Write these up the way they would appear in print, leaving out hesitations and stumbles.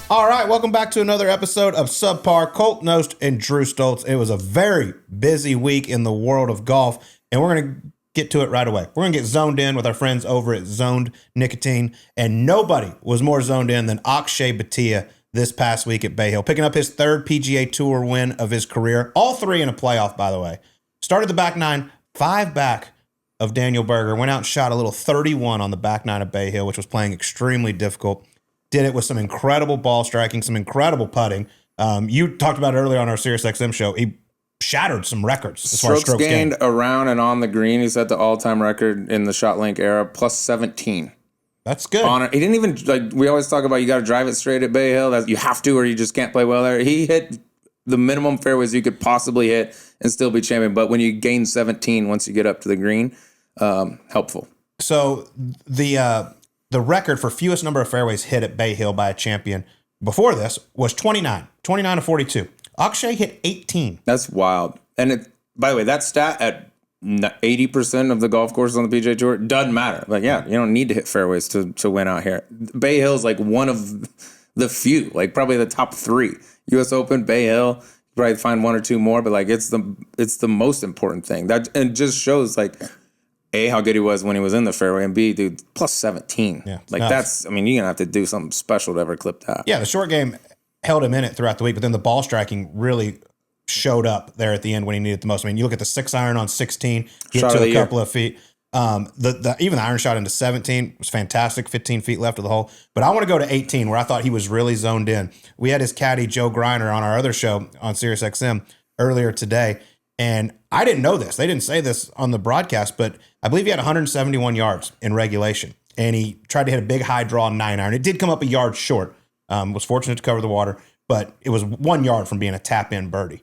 All right, welcome back to another episode of Subpar. Colt, Knost, and Drew Stoltz. It was a very busy week in the world of golf, and we're going to get to it right away. We're going to get zoned in with our friends over at Zoned Nicotine, and nobody was more zoned in than Akshay Bhatia this past week at Bay Hill, picking up his third PGA Tour win of his career, all three in a playoff, by the way. Started the back nine, 5 back of Daniel Berger, went out and shot a little 31 on the back nine of Bay Hill, which was playing extremely difficult. Did it with some incredible ball striking, some incredible putting. You talked about it earlier on our SiriusXM show. He shattered some records as far as strokes gained around and on the green. He set the all-time record in the shot link era, plus 17. That's good. He didn't even, like, we always talk about you got to drive it straight at Bay Hill. You have to, or you just can't play well there. He hit the minimum fairways you could possibly hit and still be champion. But when you gain 17 once you get up to the green, helpful. So the record for fewest number of fairways hit at Bay Hill by a champion before this was 29 to 42. Akshay hit 18. That's wild. And by the way, that stat at 80% of the golf courses on the PGA Tour doesn't matter. Like, yeah, you don't need to hit fairways to win out here. Bay Hill is like one of the few, like probably the top 3. U.S. Open, Bay Hill, you probably find 1 or 2 more, but like it's the most important thing. That and just shows like A, how good he was when he was in the fairway, and B, dude, plus 17. Yeah, like that's, I mean, you're gonna have to do something special to ever clip that. Yeah, the short game held him in it throughout the week, but then the ball striking really showed up there at the end when he needed it the most. I mean, you look at the 6-iron on 16, get to a couple of feet. Even the iron shot into 17 was fantastic, 15 feet left of the hole. But I want to go to 18, where I thought he was really zoned in. We had his caddy, Joe Griner, on our other show on SiriusXM earlier today, and I didn't know this. They didn't say this on the broadcast, but I believe he had 171 yards in regulation, and he tried to hit a big high draw 9-iron. It did come up a yard short. Was fortunate to cover the water, but it was 1 yard from being a tap-in birdie.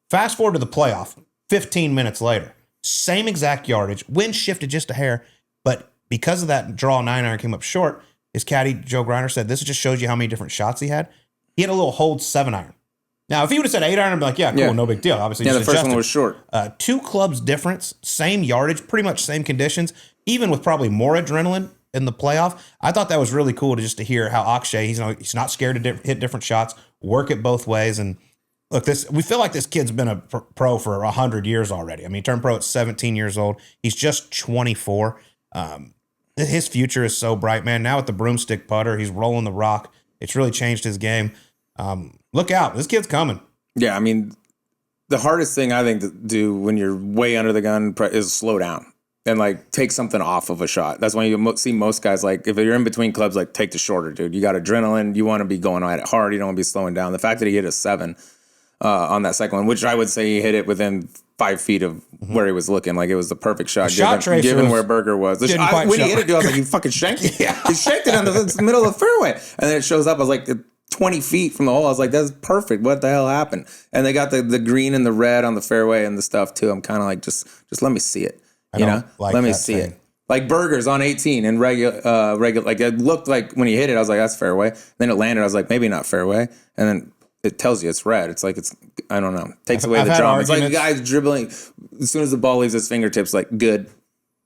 Fast forward to the playoff, 15 minutes later, same exact yardage, wind shifted just a hair, but because of that draw 9-iron came up short, his caddy, Joe Griner, said this just shows you how many different shots he had. He had a little hold 7-iron. Now, if he would have said 8-iron, I'd be like, yeah, cool, no big deal. Obviously, yeah, just the first adjusted. one was short. 2 clubs difference, same yardage, pretty much same conditions, even with probably more adrenaline in the playoff. I thought that was really cool to hear how Akshay, he's not scared to hit different shots, work it both ways. And look, we feel like this kid's been a pro for 100 years already. I mean, he turned pro at 17 years old. He's just 24. His future is so bright, man. Now with the broomstick putter, he's rolling the rock. It's really changed his game. Look out. This kid's coming. Yeah, I mean, the hardest thing I think to do when you're way under the gun is slow down and like take something off of a shot. That's why you see most guys, like if you're in between clubs, like take the shorter, dude. You got adrenaline. You want to be going at it hard. You don't want to be slowing down. The fact that he hit a 7 on that second one, which I would say he hit it within 5 feet of where he was looking. Like it was the perfect shot, given where Berger was. When he hit it, dude, I was like, you fucking shanked it. Yeah. He shanked it in the middle of the fairway. And then it shows up. I was like, 20 feet from the hole. I was like, that's perfect. What the hell happened? And they got the green and the red on the fairway and the stuff too. I'm kind of like, just let me see it. Let me see it. Like Berger's on 18 and regular. Like it looked like when he hit it, I was like, that's fairway. Then it landed. I was like, maybe not fairway. And then it tells you it's red. It's like I don't know. Takes away the drama. It's like a guy's dribbling. As soon as the ball leaves his fingertips, like good.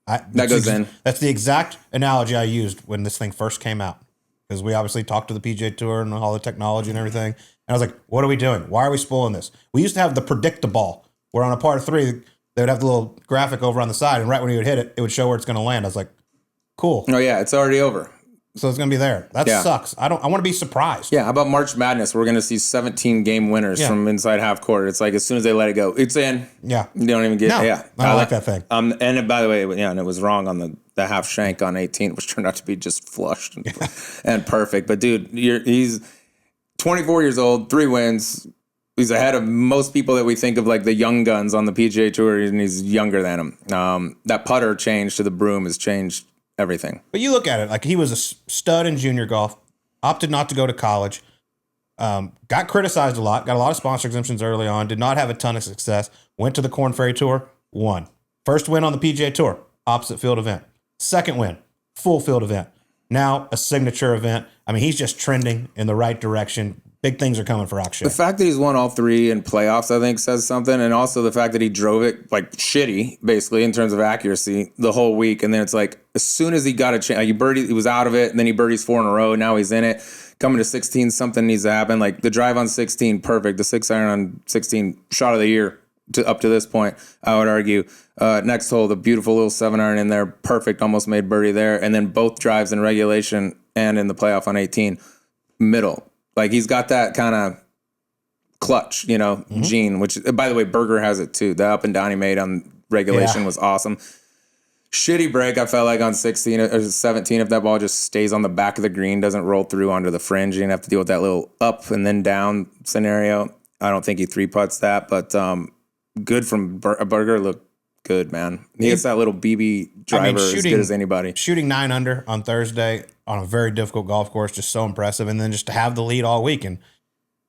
That goes in. That's the exact analogy I used when this thing first came out. Because we obviously talked to the PGA Tour and all the technology and everything. And I was like, what are we doing? Why are we spoiling this? We used to have the predict-a-ball, where on a par 3, they would have the little graphic over on the side, and right when you would hit it, it would show where it's going to land. I was like, cool. Oh, yeah, it's already over. So it's going to be there. That sucks. I want to be surprised. Yeah, how about March Madness? We're going to see 17 game winners from inside half court. It's like as soon as they let it go, it's in. Yeah. You don't even get it. Yeah. I like that thing. And by the way, and it was wrong on the half shank on 18, which turned out to be just flushed and perfect. But dude, he's 24 years old, 3 wins. He's ahead of most people that we think of like the young guns on the PGA Tour, and he's younger than him. That putter change to the broom has changed everything. But you look at it, like he was a stud in junior golf, opted not to go to college, got criticized a lot, got a lot of sponsor exemptions early on, did not have a ton of success, went to the Korn Ferry Tour, won. First win on the PGA Tour, opposite field event. Second win, full field event. Now a signature event. I mean, he's just trending in the right direction. Big things are coming for Akshay. The fact that he's won all 3 in playoffs, I think, says something. And also the fact that he drove it like shitty, basically, in terms of accuracy the whole week. And then it's like, as soon as he got a chance, he was out of it, and then he birdies 4 in a row. Now he's in it. coming to 16, something needs to happen. Like the drive on 16, perfect. The 6-iron on 16, shot of the year up to this point, I would argue. Next hole, the beautiful little 7-iron in there, perfect, almost made birdie there. And then both drives in regulation and in the playoff on 18, middle. Like he's got that kind of clutch, gene, which, by the way, Berger has it too. The up and down he made on regulation was awesome. Shitty break, I felt like on 16 or 17, if that ball just stays on the back of the green, doesn't roll through onto the fringe, you're going to have to deal with that little up and then down scenario. I don't think he 3-putts that, but good from Berger. Looked good, man. He hits that little BB driver as good as anybody. Shooting 9 under on Thursday on a very difficult golf course, just so impressive. And then just to have the lead all week. And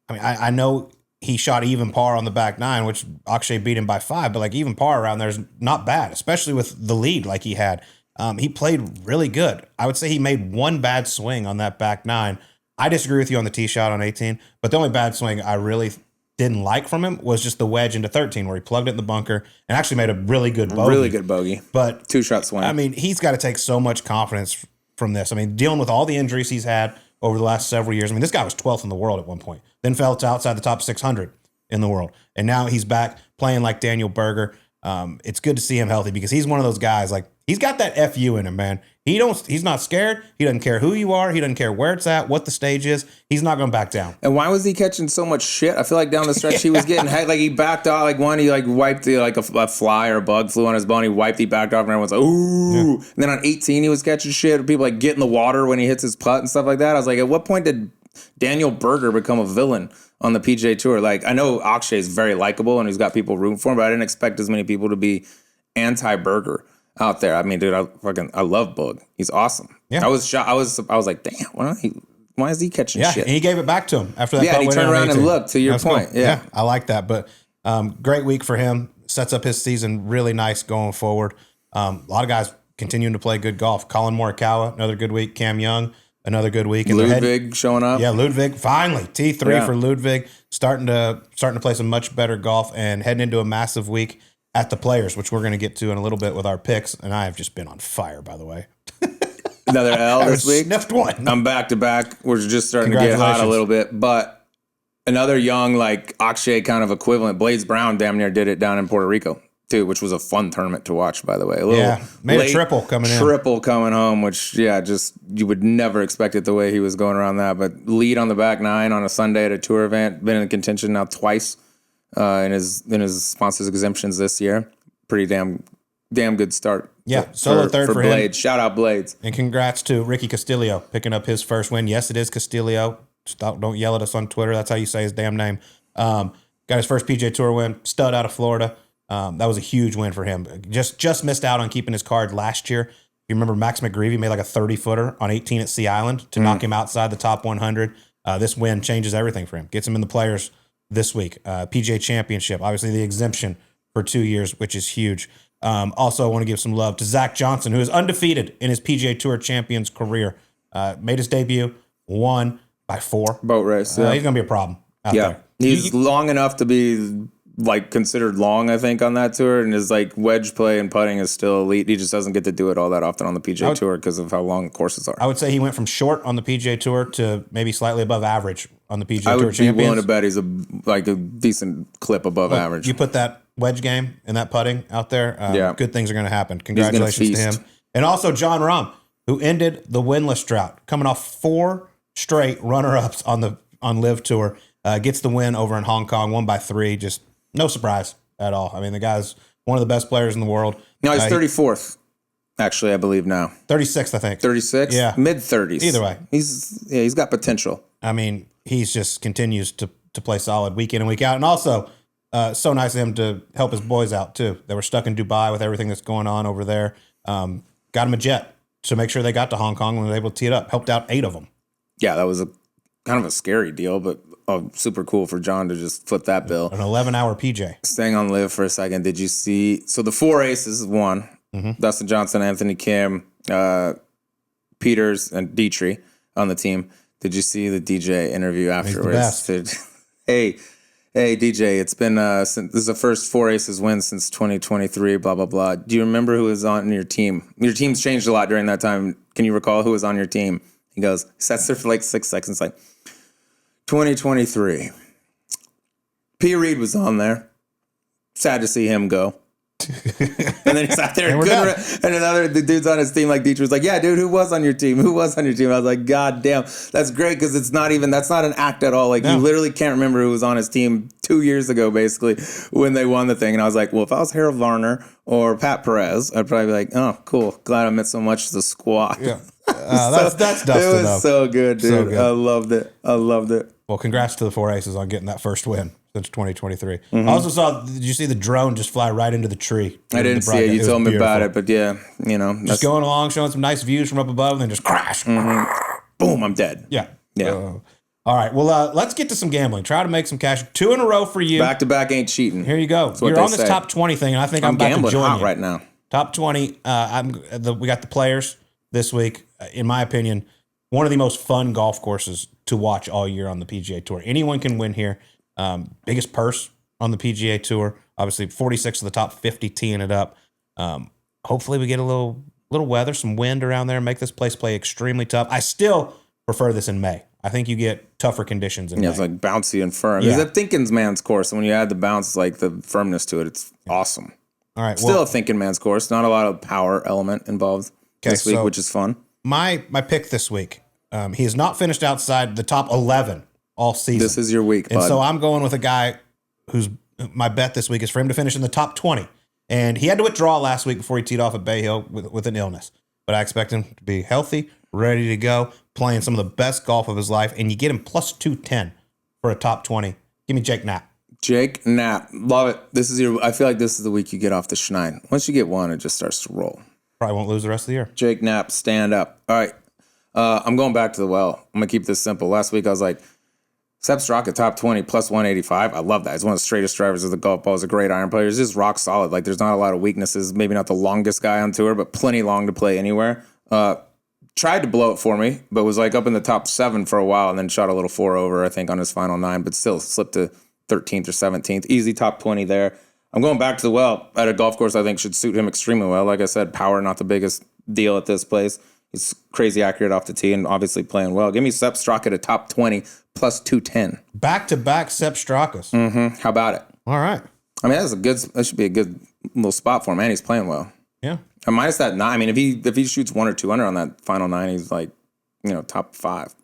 I mean, I know he shot even par on the back 9, which Akshay beat him by 5, but like even par around there is not bad, especially with the lead like he had. He played really good. I would say he made one bad swing on that back 9. I disagree with you on the tee shot on 18, but the only bad swing I really didn't like from him was just the wedge into 13 where he plugged it in the bunker and actually made a really good bogey. Really good bogey. But 2-shot swing. I mean, he's got to take so much confidence from this. I mean, dealing with all the injuries he's had over the last several years. I mean, this guy was 12th in the world at one point, then fell to outside the top 600 in the world. And now he's back playing like Daniel Berger. It's good to see him healthy because he's one of those guys, like he's got that FU in him, man. He's not scared. He doesn't care who you are. He doesn't care where it's at, what the stage is. He's not going to back down. And why was he catching so much shit? I feel like down the stretch he was getting like he backed off like one. He like wiped like a fly or a bug flew on his bone. He wiped. He backed off, and everyone's like, ooh. Yeah. And then on 18 he was catching shit. People like get in the water when he hits his putt and stuff like that. I was like, at what point did Daniel Berger become a villain on the PGA Tour? Like I know Akshay is very likable and he's got people rooting for him, but I didn't expect as many people to be anti-Berger out there. I mean, dude, I love Bug. He's awesome. Yeah. I was shocked. I was like, damn, why is he catching shit? Yeah, and he gave it back to him after that. Yeah, he turned around and looked, to your point. Cool. Yeah, I like that. But great week for him. Sets up his season really nice going forward. A lot of guys continuing to play good golf. Colin Morikawa, another good week. Cam Young, another good week. And Ludwig showing up. Yeah, Ludwig, finally. T3 for Ludwig. Starting to play some much better golf and heading into a massive week at the Players, which we're going to get to in a little bit with our picks. And I have just been on fire, by the way. Another L this week. Sniffed one. I'm back to back. We're just starting to get hot a little bit. But another young, like Akshay kind of equivalent. Blades Brown damn near did it down in Puerto Rico, too, which was a fun tournament to watch, by the way. Made a triple coming in. Triple coming home, which, just you would never expect it the way he was going around that. But lead on the back 9 on a Sunday at a tour event. Been in contention now twice. In his sponsors exemptions this year. Pretty damn good start. Yeah, solo third for Blades. him. Shout out Blades. And congrats to Ricky Castillo picking up his first win. Yes, it is Castillo. Don't yell at us on Twitter. That's how you say his damn name. Got his first PGA Tour win. Stud out of Florida. That was a huge win for him. Just missed out on keeping his card last year. You remember Max McGreevy made like a 30-footer on 18 at Sea Island to knock him outside the top 100. This win changes everything for him. Gets him in the Players this week. PGA Championship, obviously the exemption for 2 years, which is huge. Also, I want to give some love to Zach Johnson, who is undefeated in his PGA Tour Champions career. Made his debut, won by 4. Boat race. Yeah. He's going to be a problem out there. He's long enough to be like considered long, I think, on that tour, and his like wedge play and putting is still elite. He just doesn't get to do it all that often on the PGA Tour because of how long the courses are. I would say he went from short on the PGA Tour to maybe slightly above average on the PGA Tour Champions. I would be willing to bet he's a decent clip above average. You put that wedge game and that putting out there, good things are going to happen. Congratulations to him. And also Jon Rahm, who ended the winless drought, coming off 4 straight runner-ups on Live Tour, gets the win over in Hong Kong, won by 3. Just no surprise at all. I mean, the guy's one of the best players in the world. No, he's 34th, actually, I believe now. 36th, I think. 36? Yeah. Mid-30s. Either way. He's got potential. I mean, he's just continues to play solid week in and week out. And also, so nice of him to help his boys out, too. They were stuck in Dubai with everything that's going on over there. Got him a jet to make sure they got to Hong Kong and were able to tee it up. Helped out 8 of them. Yeah, that was kind of a scary deal, but super cool for John to just flip that bill. An 11-hour PJ. Staying on Live for a second, did you see? So the 4 aces won. Dustin Johnson, Anthony Kim, Peters, and Dietrich on the team. Did you see the DJ interview afterwards? Hey, DJ, it's been this is the first 4 aces win since 2023. Blah blah blah. Do you remember who was on your team? Your team's changed a lot during that time. Can you recall who was on your team? He goes, sets there for like 6 seconds, like 2023. P. Reed was on there. Sad to see him go. And then he's out there, and the dude's on his team, like Dietrich was like, yeah, dude, who was on your team? I was like, God damn, that's great, because that's not an act at all. Like, you literally can't remember who was on his team 2 years ago, basically, when they won the thing. And I was like, well, if I was Harold Varner or Pat Perez, I'd probably be like, oh, cool, glad I meant so much the squad. Yeah. That's Dustin. It was so good, dude. So good. I loved it. Well, congrats to the Four Aces on getting that first win since 2023. I also did you see the drone just fly right into the tree? I didn't see it. You told me about it, but yeah, just going along, showing some nice views from up above, and then just crash. Boom, I'm dead. Yeah. All right, well, let's get to some gambling. Try to make some cash. 2 in a row for you. Back to back ain't cheating. Here you go. You're on this top 20 thing, and I think I'm about to join you right now. Top 20. We got the Players this week. In my opinion, one of the most fun golf courses to watch all year on the PGA Tour. Anyone can win here. Biggest purse on the PGA Tour. Obviously, 46 of the top 50 teeing it up. Hopefully, we get a little weather, some wind around there, make this place play extremely tough. I still prefer this in May. I think you get tougher conditions in May. It's like bouncy and firm. Yeah. It's a thinking man's course. And when you add the bounce, like the firmness to it, it's awesome. All right. Still a thinking man's course. Not a lot of power element involved this week, which is fun. My pick this week, he has not finished outside the top 11 all season. This is your week, and bud. so I'm going with a guy who's my bet this week is for him to finish in the top 20. And he had to withdraw last week before he teed off at Bay Hill with an illness. But I expect him to be healthy, ready to go, playing some of the best golf of his life. And you get him plus 210 for a top 20. Give me Jake Knapp. Jake Knapp. Love it. I feel like this is the week you get off the schneid. Once you get one, it just starts to roll. Probably won't lose the rest of the year. Jake Knapp, stand up. All right. I'm going back to the well. I'm going to keep this simple. Last week I was like, Sepp Straka, top 20, plus 185. I love that. He's one of the straightest drivers of the golf ball. He's a great iron player. He's just rock solid. Like, there's not a lot of weaknesses. Maybe not the longest guy on tour, but plenty long to play anywhere. Tried to blow it for me, but was like up in the top 7 for a while and then shot a little 4 over, I think, on his final 9, but still slipped to 13th or 17th. Easy top 20 there. I'm going back to the well at a golf course I think should suit him extremely well. Like I said, power not the biggest deal at this place. He's crazy accurate off the tee and obviously playing well. Give me Sepp Straka at a top 20 plus 210. Back-to-back Sepp Strakas. How about it? All right. I mean, that should be a good little spot for him, and he's playing well. Yeah. And minus that 9, I mean, if he shoots 1 or 2 under on that final 9, he's like, top 5,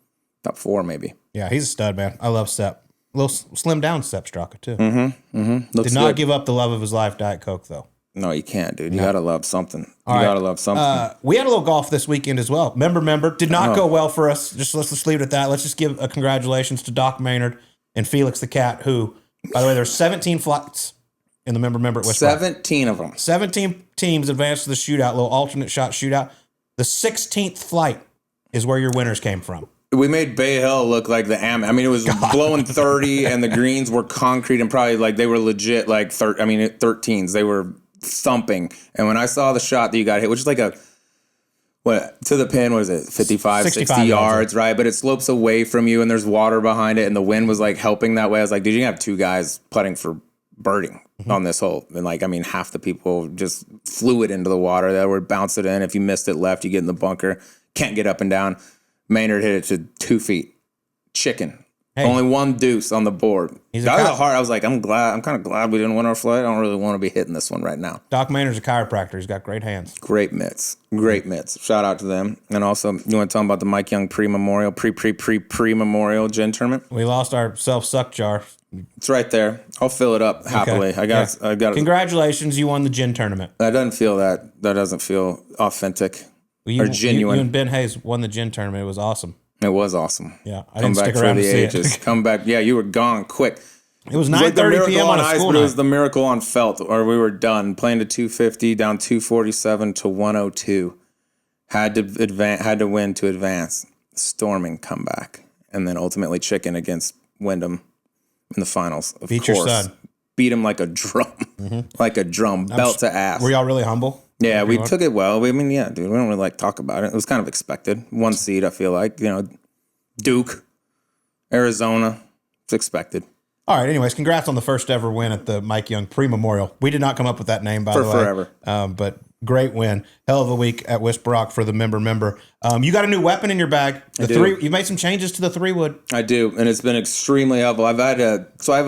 top 4 maybe. Yeah, he's a stud, man. I love Sepp. A little slim down Sepp Straka, too. Did not give up the love of his life, Diet Coke, though. No, you can't, dude. You got to love something. Love something. We had a little golf this weekend as well. Member. Did not go well for us. Let's just leave it at that. Let's just give a congratulations to Doc Maynard and Felix the Cat, who, by the way, there's 17 flights in the member at West 17 of them. 17 teams advanced to the shootout, little alternate shot shootout. The 16th flight is where your winners came from. We made Bay Hill look like the I mean, it was blowing 30, and the greens were concrete, and probably like they were legit like 13s. They were thumping. And when I saw the shot that you got hit, which is like to the pin, what is it, 55, 60 yards, right? But it slopes away from you, and there's water behind it, and the wind was like helping that way. I was like, dude, you can have 2 guys putting for birding on this hole. And like, I mean, half the people just flew it into the water. That would bounce it in. If you missed it left, you get in the bunker. Can't get up and down. Maynard hit it to 2 feet. Chicken. Hey. Only 1 deuce on the board. That was hard. I was like, I'm kind of glad we didn't win our flight. I don't really want to be hitting this one right now. Doc Maynard's a chiropractor. He's got great hands. Great mitts. Shout out to them. And also, you want to tell them about the Mike Young pre-memorial gin tournament? We lost our self-suck jar. It's right there. I'll fill it up happily. Okay. I got. Congratulations, you won the gin tournament. That doesn't feel authentic or genuine. You and Ben Hayes won the gin tournament. It was awesome. It was awesome. Yeah, I didn't stick around to see it. Come back. Yeah, you were gone quick. It was 9:30 p.m. on a school night. It was the miracle on felt, or we were done playing to 250, down 247 to 102. Had to win to advance. Storming comeback, and then ultimately chicken against Wyndham in the finals. Of course, your son. Beat him like a drum, like a drum, belt to ass. Were y'all really humble? Yeah, we took it well. I mean, yeah, dude, we don't really talk about it. It was kind of expected. 1 seed, I feel like. Duke, Arizona, it's expected. All right, anyways, congrats on the first ever win at the Mike Young pre-memorial. We did not come up with that name, by the way. Forever. But Great win. Hell of a week at Wisbrock for the member. You got a new weapon in your bag. You made some changes to the 3-wood. I do, and it's been extremely helpful. I have a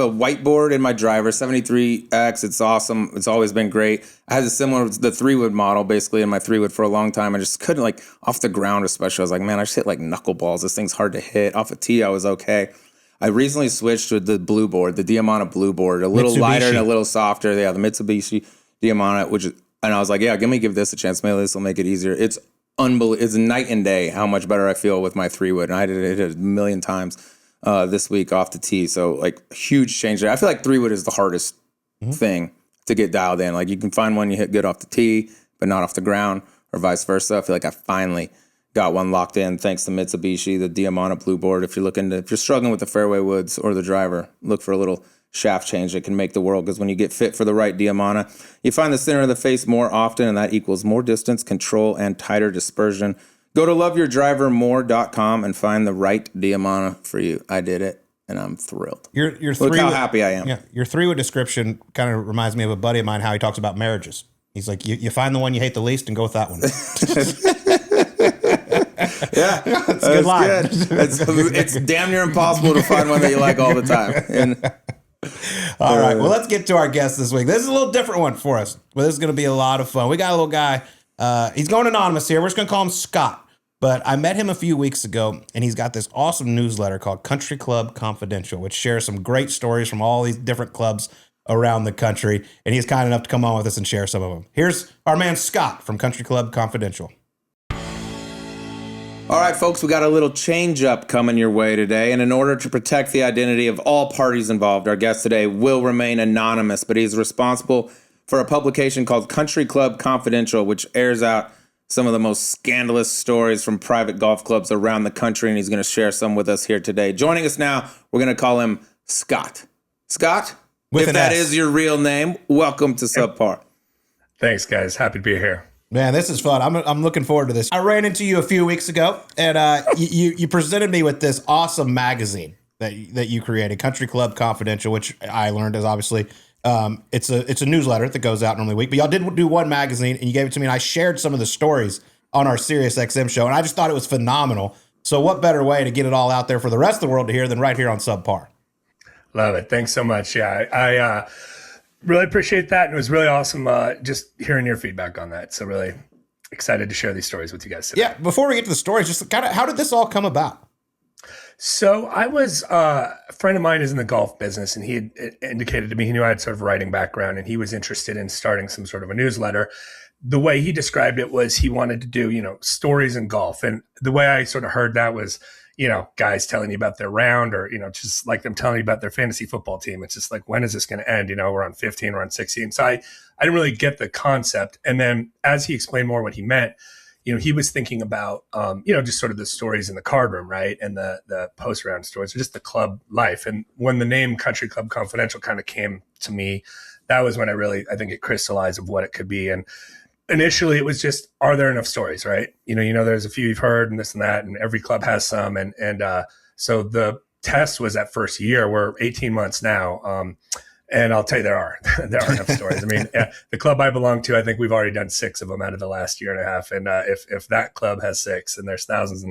whiteboard in my driver, 73X. It's awesome. It's always been great. I had a similar, the 3-wood model, basically, in my 3-wood for a long time. I just couldn't, like, off the ground especially. I was like, man, I just hit, like, knuckleballs. This thing's hard to hit. Off a tee, I was okay. I recently switched to the blue board, the Diamana blue board, a little lighter and a little softer. Yeah, the Mitsubishi Diamana, and I was like, yeah, give this a chance. Maybe this will make it easier. It's unbelievable. It's night and day how much better I feel with my 3-wood. And I did it a million times this week off the tee. So, like, huge change there. I feel like 3-wood is the hardest thing to get dialed in. Like, you can find one you hit good off the tee, but not off the ground, or vice versa. I feel like I finally got one locked in thanks to Mitsubishi, the Diamana blue board. If you're struggling with the fairway woods or the driver, look for a little shaft change that can make the world, because when you get fit for the right Diamana, you find the center of the face more often, and that equals more distance, control, and tighter dispersion. Go to loveyourdrivermore.com and find the right Diamana for you. I did it, and I'm thrilled. Look how happy I am. Yeah, your 3-wood description kind of reminds me of a buddy of mine, how he talks about marriages. He's like, you find the one you hate the least and go with that one. Yeah, that's a good line. It's damn near impossible to find one that you like all the time. All right, well, let's get to our guest this week. This is a little different one for us, but this is going to be a lot of fun. We got a little guy. He's going anonymous here. We're just going to call him Scott. But I met him a few weeks ago, and he's got this awesome newsletter called Country Club Confidential, which shares some great stories from all these different clubs around the country. And he's kind enough to come on with us and share some of them. Here's our man Scott from Country Club Confidential. All right, folks, we got a little change up coming your way today. And in order to protect the identity of all parties involved, our guest today will remain anonymous, but he's responsible for a publication called Country Club Confidential, which airs out some of the most scandalous stories from private golf clubs around the country. And he's going to share some with us here today. Joining us now, we're going to call him Scott. Scott, if that is your real name, welcome to Subpar. Thanks, guys. Happy to be here. Man, this is fun. I'm looking forward to this. I ran into you a few weeks ago, and you presented me with this awesome magazine that you created, Country Club Confidential, which I learned is obviously it's a newsletter that goes out normally a week. But y'all did do one magazine, and you gave it to me, and I shared some of the stories on our Sirius XM show, and I just thought it was phenomenal. So what better way to get it all out there for the rest of the world to hear than right here on Subpar? Love it. Thanks so much. Yeah, I really appreciate that. And it was really awesome just hearing your feedback on that. So really excited to share these stories with you guys today. Yeah, before we get to the stories, just kind of how did this all come about? So I was, a friend of mine is in the golf business, and he had indicated to me, he knew I had sort of a writing background, and he was interested in starting some sort of a newsletter. The way he described it was he wanted to do, stories in golf. And the way I sort of heard that was, guys telling you about their round, or, just like them telling you about their fantasy football team. It's just like, when is this going to end? We're on 15, we're on 16. So I didn't really get the concept. And then as he explained more what he meant, he was thinking about, just sort of the stories in the card room, right? And the post round stories, or just the club life. And when the name Country Club Confidential kind of came to me, that was when I think it crystallized of what it could be. And initially it was just, are there enough stories, right? There's a few you've heard and this and that, and every club has some. And so the test was that first year. We're 18 months now. And I'll tell you, there are enough stories. I mean, the club I belong to, I think we've already done 6 of them out of the last year and a half. And if that club has 6, and there's thousands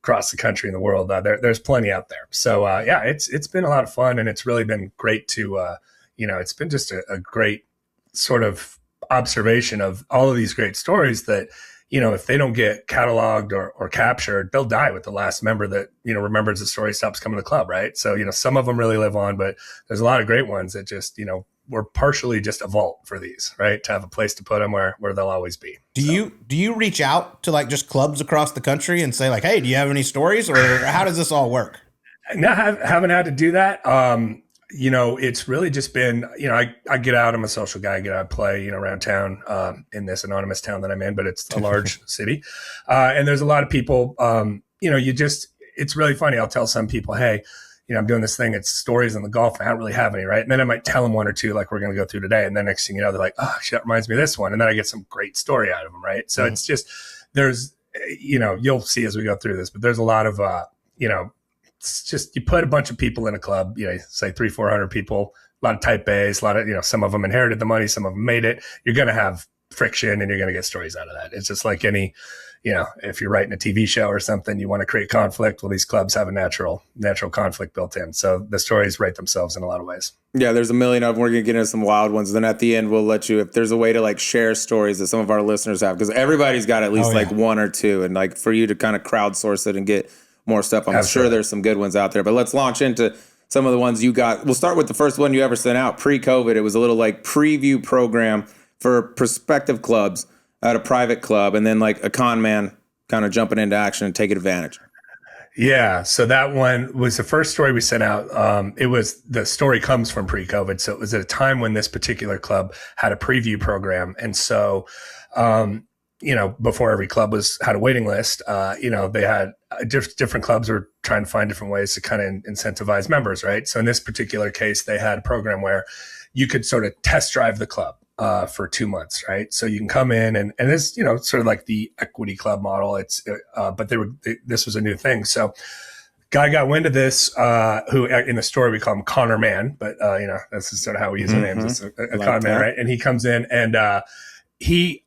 across the country and the world, there's plenty out there. So it's been a lot of fun, and it's really been great to, it's been just a great sort of observation of all of these great stories that, if they don't get cataloged or captured, they'll die with the last member that, remembers the story, stops coming to the club, right? So, some of them really live on, but there's a lot of great ones that just, were partially just a vault for these, right? To have a place to put them where they'll always be. Do you reach out to like just clubs across the country and say like, hey, do you have any stories, or how does this all work? No, I haven't had to do that. It's really just been, I get out, I'm a social guy, I get out, play, around town, in this anonymous town that I'm in, but it's a large city. And there's a lot of people, it's really funny. I'll tell some people, hey, I'm doing this thing. It's stories on the golf. I don't really have any, right? And then I might tell them one or two, like we're going to go through today. And then next thing you know, they're like, oh, that reminds me of this one. And then I get some great story out of them, right? So it's just, there's, you'll see as we go through this, but there's a lot of, it's just, you put a bunch of people in a club, say 300-400 people, a lot of type A's, a lot of, some of them inherited the money, some of them made it. You're going to have friction, and you're going to get stories out of that. It's just like any, if you're writing a TV show or something, you want to create conflict. Well, these clubs have a natural conflict built in. So the stories write themselves in a lot of ways. Yeah, there's a million of them. We're going to get into some wild ones. Then at the end, we'll let you, if there's a way to like share stories that some of our listeners have, because everybody's got at least like one or two, and like for you to kind of crowdsource it and get more stuff. I'm sure there's some good ones out there, but let's launch into some of the ones you got. We'll start with the first one you ever sent out pre-COVID. It was a little like preview program for prospective clubs at a private club, and then like a con man kind of jumping into action and taking advantage. Yeah. So that one was the first story we sent out. The story comes from pre-COVID. So it was at a time when this particular club had a preview program. And so, before every club had a waiting list, they had different clubs were trying to find different ways to kind of incentivize members, right? So in this particular case, they had a program where you could sort of test drive the club for 2 months, right? So you can come in and this, sort of like the equity club model. But this was a new thing. So guy got wind of this, who in the story we call him Conner Man, but that's sort of how we use our names. It's a like con man, right? And he comes in and he,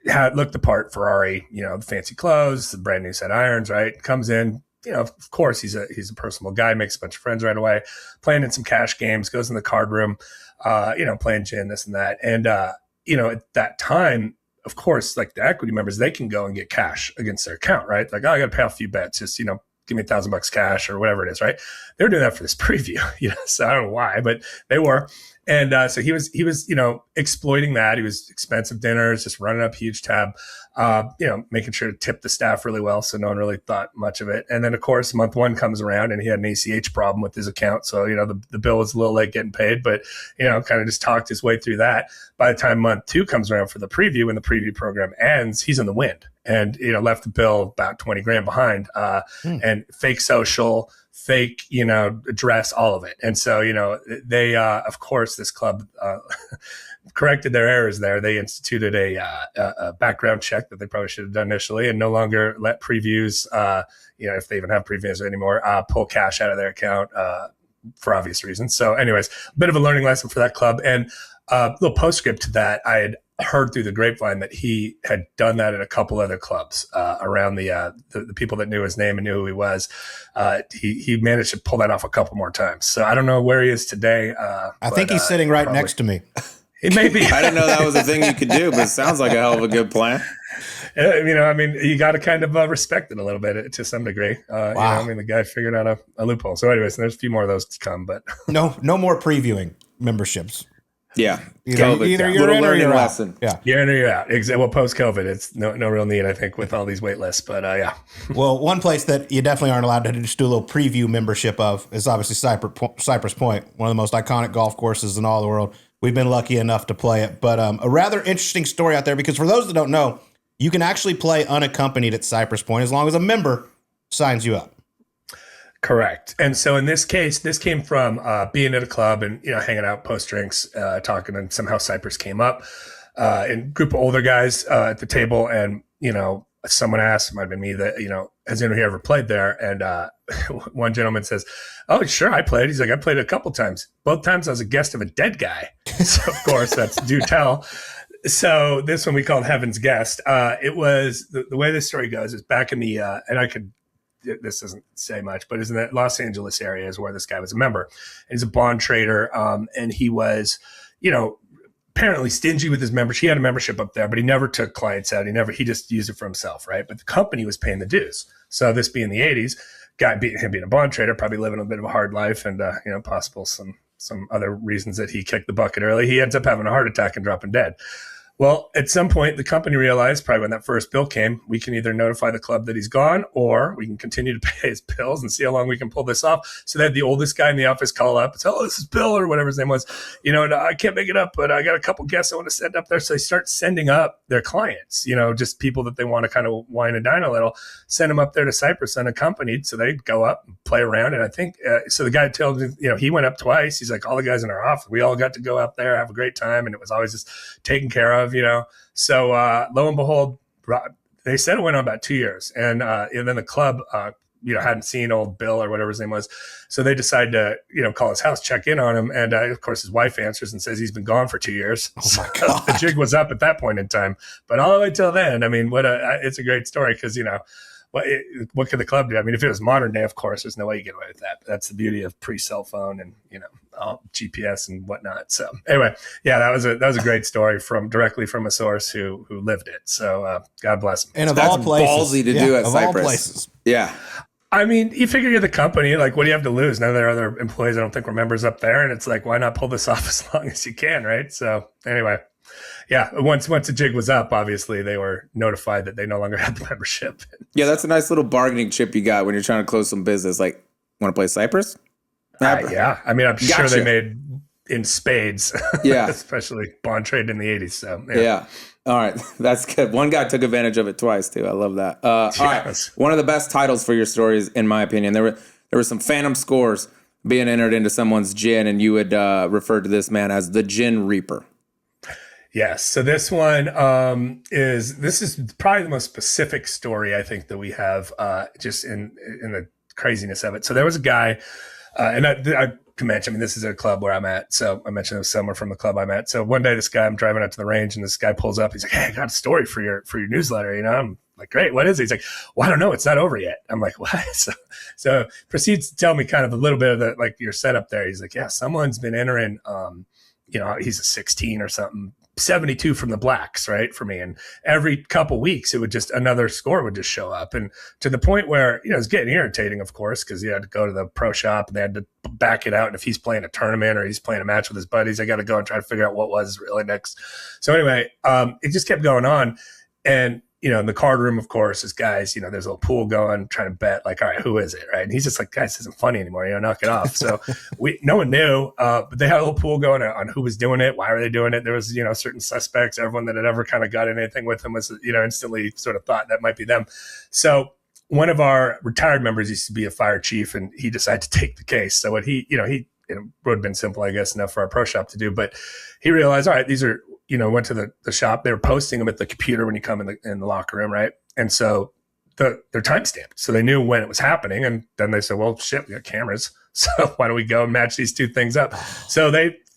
had looked the part, Ferrari, the fancy clothes, the brand new set irons, right? Comes in. Of course, he's a personable guy, makes a bunch of friends right away, playing in some cash games, goes in the card room, playing gin, this and that. And, at that time, of course, like the equity members, they can go and get cash against their account, right? Like, I got to pay off a few bets, just, give me $1,000 cash or whatever it is, right? They were doing that for this preview, so I don't know why, but they were. And so he was, exploiting that. He was expensive dinners, just running up huge tab, making sure to tip the staff really well. So no one really thought much of it. And then of course, month one comes around and he had an ACH problem with his account. So, the bill was a little late getting paid, but, kind of just talked his way through that. By the time month two comes around for the preview, and the preview program ends, he's in the wind and, left the bill about 20 grand behind, and fake social, fake, address, all of it. And so, they, of course, this club corrected their errors there. They instituted a background check that they probably should have done initially, and no longer let previews, if they even have previews anymore, pull cash out of their account for obvious reasons. So anyways, a bit of a learning lesson for that club. And a little postscript to that, I had heard through the grapevine that he had done that at a couple other clubs around the people that knew his name and knew who he was. He managed to pull that off a couple more times. So I don't know where he is today. I think he's sitting right next to me. It may be. I didn't know that was a thing you could do, but it sounds like a hell of a good plan. You got to kind of respect it a little bit to some degree. Wow. The guy figured out a loophole. So anyways, there's a few more of those to come, but no more previewing memberships. Yeah. Either you're in or you're out. Yeah. You're in or you're out. Well, post-COVID, it's no real need, I think, with all these wait lists. But yeah. Well, one place that you definitely aren't allowed to just do a little preview membership of is obviously Cypress Point, one of the most iconic golf courses in all the world. We've been lucky enough to play it. But a rather interesting story out there, because for those that don't know, you can actually play unaccompanied at Cypress Point as long as a member signs you up. Correct. And so in this case, this came from being at a club and, hanging out post drinks, talking, and somehow Cypress came up, and a group of older guys at the table. And, someone asked, it might have been me, that, has anyone here ever played there? And one gentleman says, "Oh, sure, I played." He's like, "I played a couple times. Both times I was a guest of a dead guy." So of course that's do tell. So this one we called Heaven's Guest. It was the way this story goes is back in the, this doesn't say much, but it's in the Los Angeles area is where this guy was a member. And he's a bond trader. And he was, apparently stingy with his membership. He had a membership up there, but he never took clients out. He just used it for himself. Right. But the company was paying the dues. So this being the 80s, him being a bond trader, probably living a bit of a hard life and, possible some other reasons that he kicked the bucket early. He ends up having a heart attack and dropping dead. Well, at some point, the company realized, probably when that first bill came, we can either notify the club that he's gone, or we can continue to pay his bills and see how long we can pull this off. So they had the oldest guy in the office call up and say, "Oh, this is Bill," or whatever his name was. And I can't make it up, but I got a couple guests I want to send up there. So they start sending up their clients, just people that they want to kind of wine and dine a little, send them up there to Cypress unaccompanied. So they go up and play around. And I think, so the guy told me, he went up twice. He's like, all the guys in our office, we all got to go out there, have a great time. And it was always just taken care of. So lo and behold, they said it went on about 2 years, and then the club hadn't seen old Bill or whatever his name was. So they decide to, call his house, check in on him. And of course, his wife answers and says he's been gone for 2 years. Oh my God. The jig was up at that point in time. But all the way till then, I mean, it's a great story because, what could the club do? I mean, if it was modern day, of course, there's no way you get away with that. But that's the beauty of pre-cell phone and, GPS and whatnot. So anyway, yeah, that was a great story directly from a source who lived it. So God bless him. And of all places, ballsy to do at of Cypress. all places. Yeah. I mean, you figure you're the company, like, what do you have to lose? None of their other employees, I don't think, were members up there. And it's like, why not pull this off as long as you can, right? So anyway, yeah, once the jig was up, obviously they were notified that they no longer had the membership. Yeah, that's a nice little bargaining chip you got when you're trying to close some business. Like, want to play Cypress? Yeah, I mean, I'm sure they made in spades. Yeah. Especially bond trade in the 80s. So, yeah. All right. That's good. One guy took advantage of it twice, too. I love that. All right. One of the best titles for your stories, in my opinion. There were some phantom scores being entered into someone's gin, and you would refer to this man as the Jin Reaper. Yes. So this one this is probably the most specific story I think that we have just in the craziness of it. So there was a guy, and I can mention, I mean, this is a club where I'm at. So I mentioned it was somewhere from the club I'm at. So one day I'm driving out to the range and this guy pulls up. He's like, "Hey, I got a story for your newsletter." I'm like, "Great. What is it?" He's like, "Well, I don't know. It's not over yet." I'm like, "What?" So proceeds to tell me kind of a little bit of your setup there. He's like, "Yeah, someone's been entering, he's a 16 or something, 72 from the blacks, right, for me. And every couple weeks, another score would just show up. And to the point where, it's getting irritating, of course, because you had to go to the pro shop and they had to back it out. And if he's playing a tournament or he's playing a match with his buddies, I got to go and try to figure out what was really next. So anyway, it just kept going on. And, in the card room, of course, is guys, there's a little pool going, trying to bet, like, all right, who is it, right? And he's just like, "Guys, this isn't funny anymore, knock it off." So no one knew, but they had a little pool going on who was doing it, why were they doing it. There was, certain suspects. Everyone that had ever kind of got anything with them was, instantly sort of thought that might be them. So one of our retired members used to be a fire chief, and he decided to take the case. So what he would have been simple, I guess, enough for our pro shop to do, but he realized, all right, these are, went to the shop. They were posting them at the computer when you come in the locker room, right? And so they're time stamped, so they knew when it was happening. And then they said, "Well, shit, we got cameras, so why don't we go and match these two things up?" So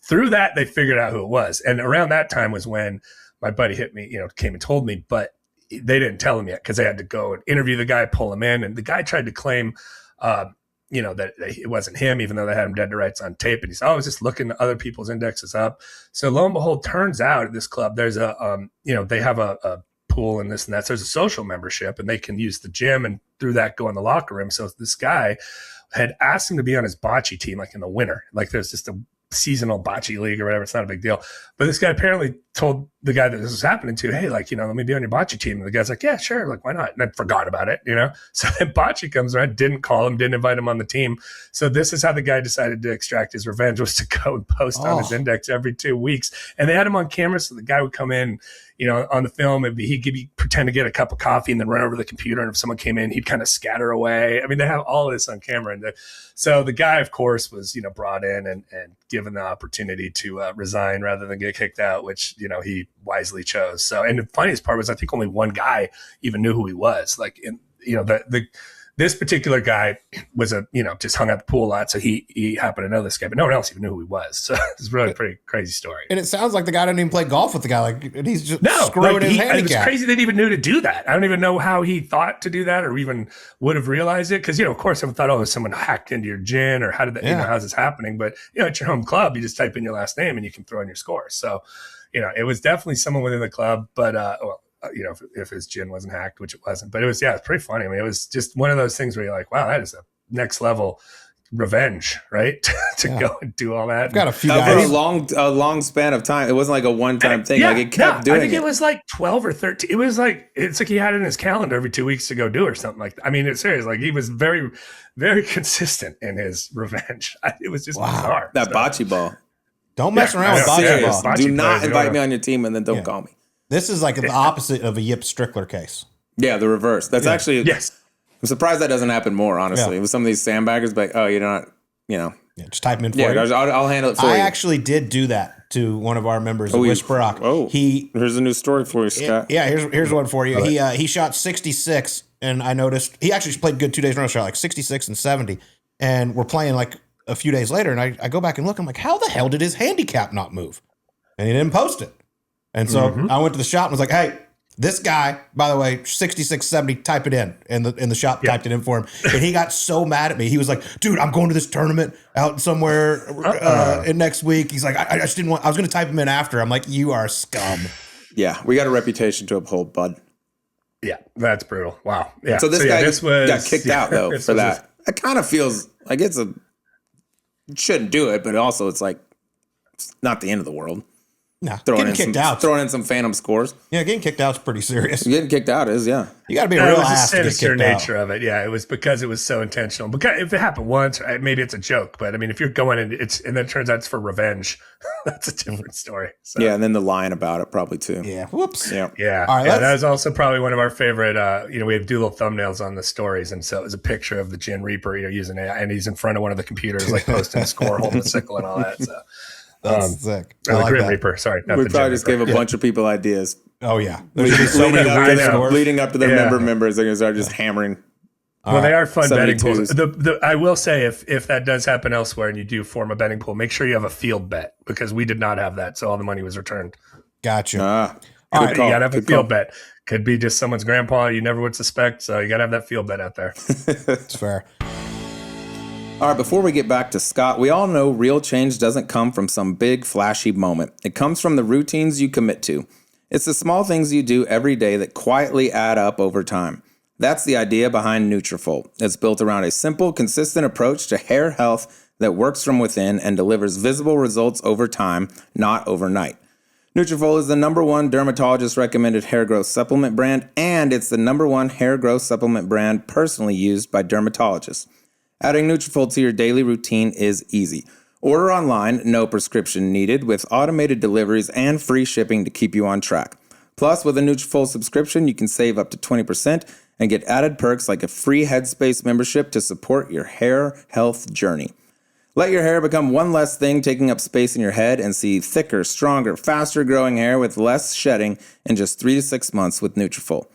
through that they figured out who it was. And around that time was when my buddy hit me, came and told me, but they didn't tell him yet because they had to go and interview the guy, pull him in, and the guy tried to claim that it wasn't him, even though they had him dead to rights on tape. And he said, "Oh, I was just looking at other people's indexes up." So lo and behold, turns out at this club, there's they have a pool and this and that. So there's a social membership and they can use the gym and through that go in the locker room. So this guy had asked him to be on his bocce team, like in the winter, like there's just a seasonal bocce league or whatever. It's not a big deal. But this guy apparently told the guy that this was happening to, "Hey, let me be on your bocce team." And the guy's like, "Yeah, sure. Like, why not?" And I forgot about it, So then bocce comes around, didn't call him, didn't invite him on the team. So this is how the guy decided to extract his revenge, was to go and post on his index every 2 weeks. And they had him on camera. So the guy would come in, on the film, he'd pretend to get a cup of coffee and then run over to the computer. And if someone came in, he'd kind of scatter away. I mean, they have all this on camera. And so the guy, of course, was, brought in and given the opportunity to resign rather than get kicked out, which, he wisely chose. So, and the funniest part was I think only one guy even knew who he was. Like, this particular guy was just hung out the pool a lot. So he happened to know this guy, but no one else even knew who he was. So it's really a pretty crazy story. And it sounds like the guy didn't even play golf with the guy. Like, he's just screwing his handicap. It was crazy they even knew to do that. I don't even know how he thought to do that or even would have realized it. Cause of course I thought, "Oh, someone hacked into your gin," or how did that, how's this happening? But at your home club, you just type in your last name and you can throw in your score. So, it was definitely someone within the club, but, if his gin wasn't hacked, which it wasn't, but it's pretty funny. I mean, it was just one of those things where you're like, wow, that is a next level revenge, right? to go and do all that. I've got a few over guys. a long span of time. It wasn't like a one-time thing. Like it kept doing it. I think it was like 12 or 13. It was like, it's like he had it in his calendar every 2 weeks to go do or something like that. I mean, it's serious. Like he was very, very consistent in his revenge. It was just bizarre. That bocce ball. Don't mess around with bocce ball. Do not invite me on your team and then don't call me. This is like the opposite of a Yip Strickler case. Yeah, the reverse. That's actually, yes. I'm surprised that doesn't happen more, honestly. With some of these sandbaggers, but you're not, Yeah, just type them in for you. I'll handle it for you. I actually did do that to one of our members, Whisperock. Here's a new story for you, Scott. Here's one for you. He shot 66, and I noticed he actually played good 2 days in a row, shot like 66 and 70. And we're playing like a few days later, and I go back and look. I'm like, how the hell did his handicap not move? And he didn't post it. And so I went to the shop and was like, hey, this guy, by the way, 66, 70, type it in. And the shop typed it in for him. And he got so mad at me. He was like, dude, I'm going to this tournament out somewhere in next week. He's like, I just didn't want, I was going to type him in after. I'm like, you are scum. Yeah, we got a reputation to uphold, bud. Yeah, that's brutal. Wow. Yeah. So this guy got kicked out, though, for that. It kind of feels like shouldn't do it, but also it's like, it's not the end of the world. Nah, getting kicked out. Throwing in some phantom scores. Yeah, getting kicked out is pretty serious. Getting kicked out is, yeah. You got to be a real ass to get kicked out. It was the sinister nature of it. Yeah, it was because it was so intentional. Because if it happened once, maybe it's a joke. But I mean, if you're going and then it turns out it's for revenge, that's a different story. So. Yeah, and then the lying about it probably too. Yeah. Whoops. Yeah. All right. That is also probably one of our favorite. We have do little thumbnails on the stories, and so it was a picture of the Jin Reaper, using AI, and he's in front of one of the computers, like posting a score, holding the sickle, and all that. So. That's sick. The like Grim Reaper. Sorry. We probably just gave a bunch of people ideas. Oh, yeah. There's so many leading up to their members. They're going to start just hammering. Well, they are fun betting pools. I will say, if that does happen elsewhere and you do form a betting pool, make sure you have a field bet, because we did not have that. So all the money was returned. Gotcha. All right, you got to have a field bet. Could be just someone's grandpa you never would suspect. So you got to have that field bet out there. It's fair. All right, before we get back to Scott, we all know real change doesn't come from some big, flashy moment. It comes from the routines you commit to. It's the small things you do every day that quietly add up over time. That's the idea behind Nutrafol. It's built around a simple, consistent approach to hair health that works from within and delivers visible results over time, not overnight. Nutrafol is the #1 dermatologist-recommended hair growth supplement brand, and it's the #1 hair growth supplement brand personally used by dermatologists. Adding Nutrafol to your daily routine is easy. Order online, no prescription needed, with automated deliveries and free shipping to keep you on track. Plus, with a Nutrafol subscription, you can save up to 20% and get added perks like a free Headspace membership to support your hair health journey. Let your hair become one less thing taking up space in your head and see thicker, stronger, faster growing hair with less shedding in just 3 to 6 months with Nutrafol.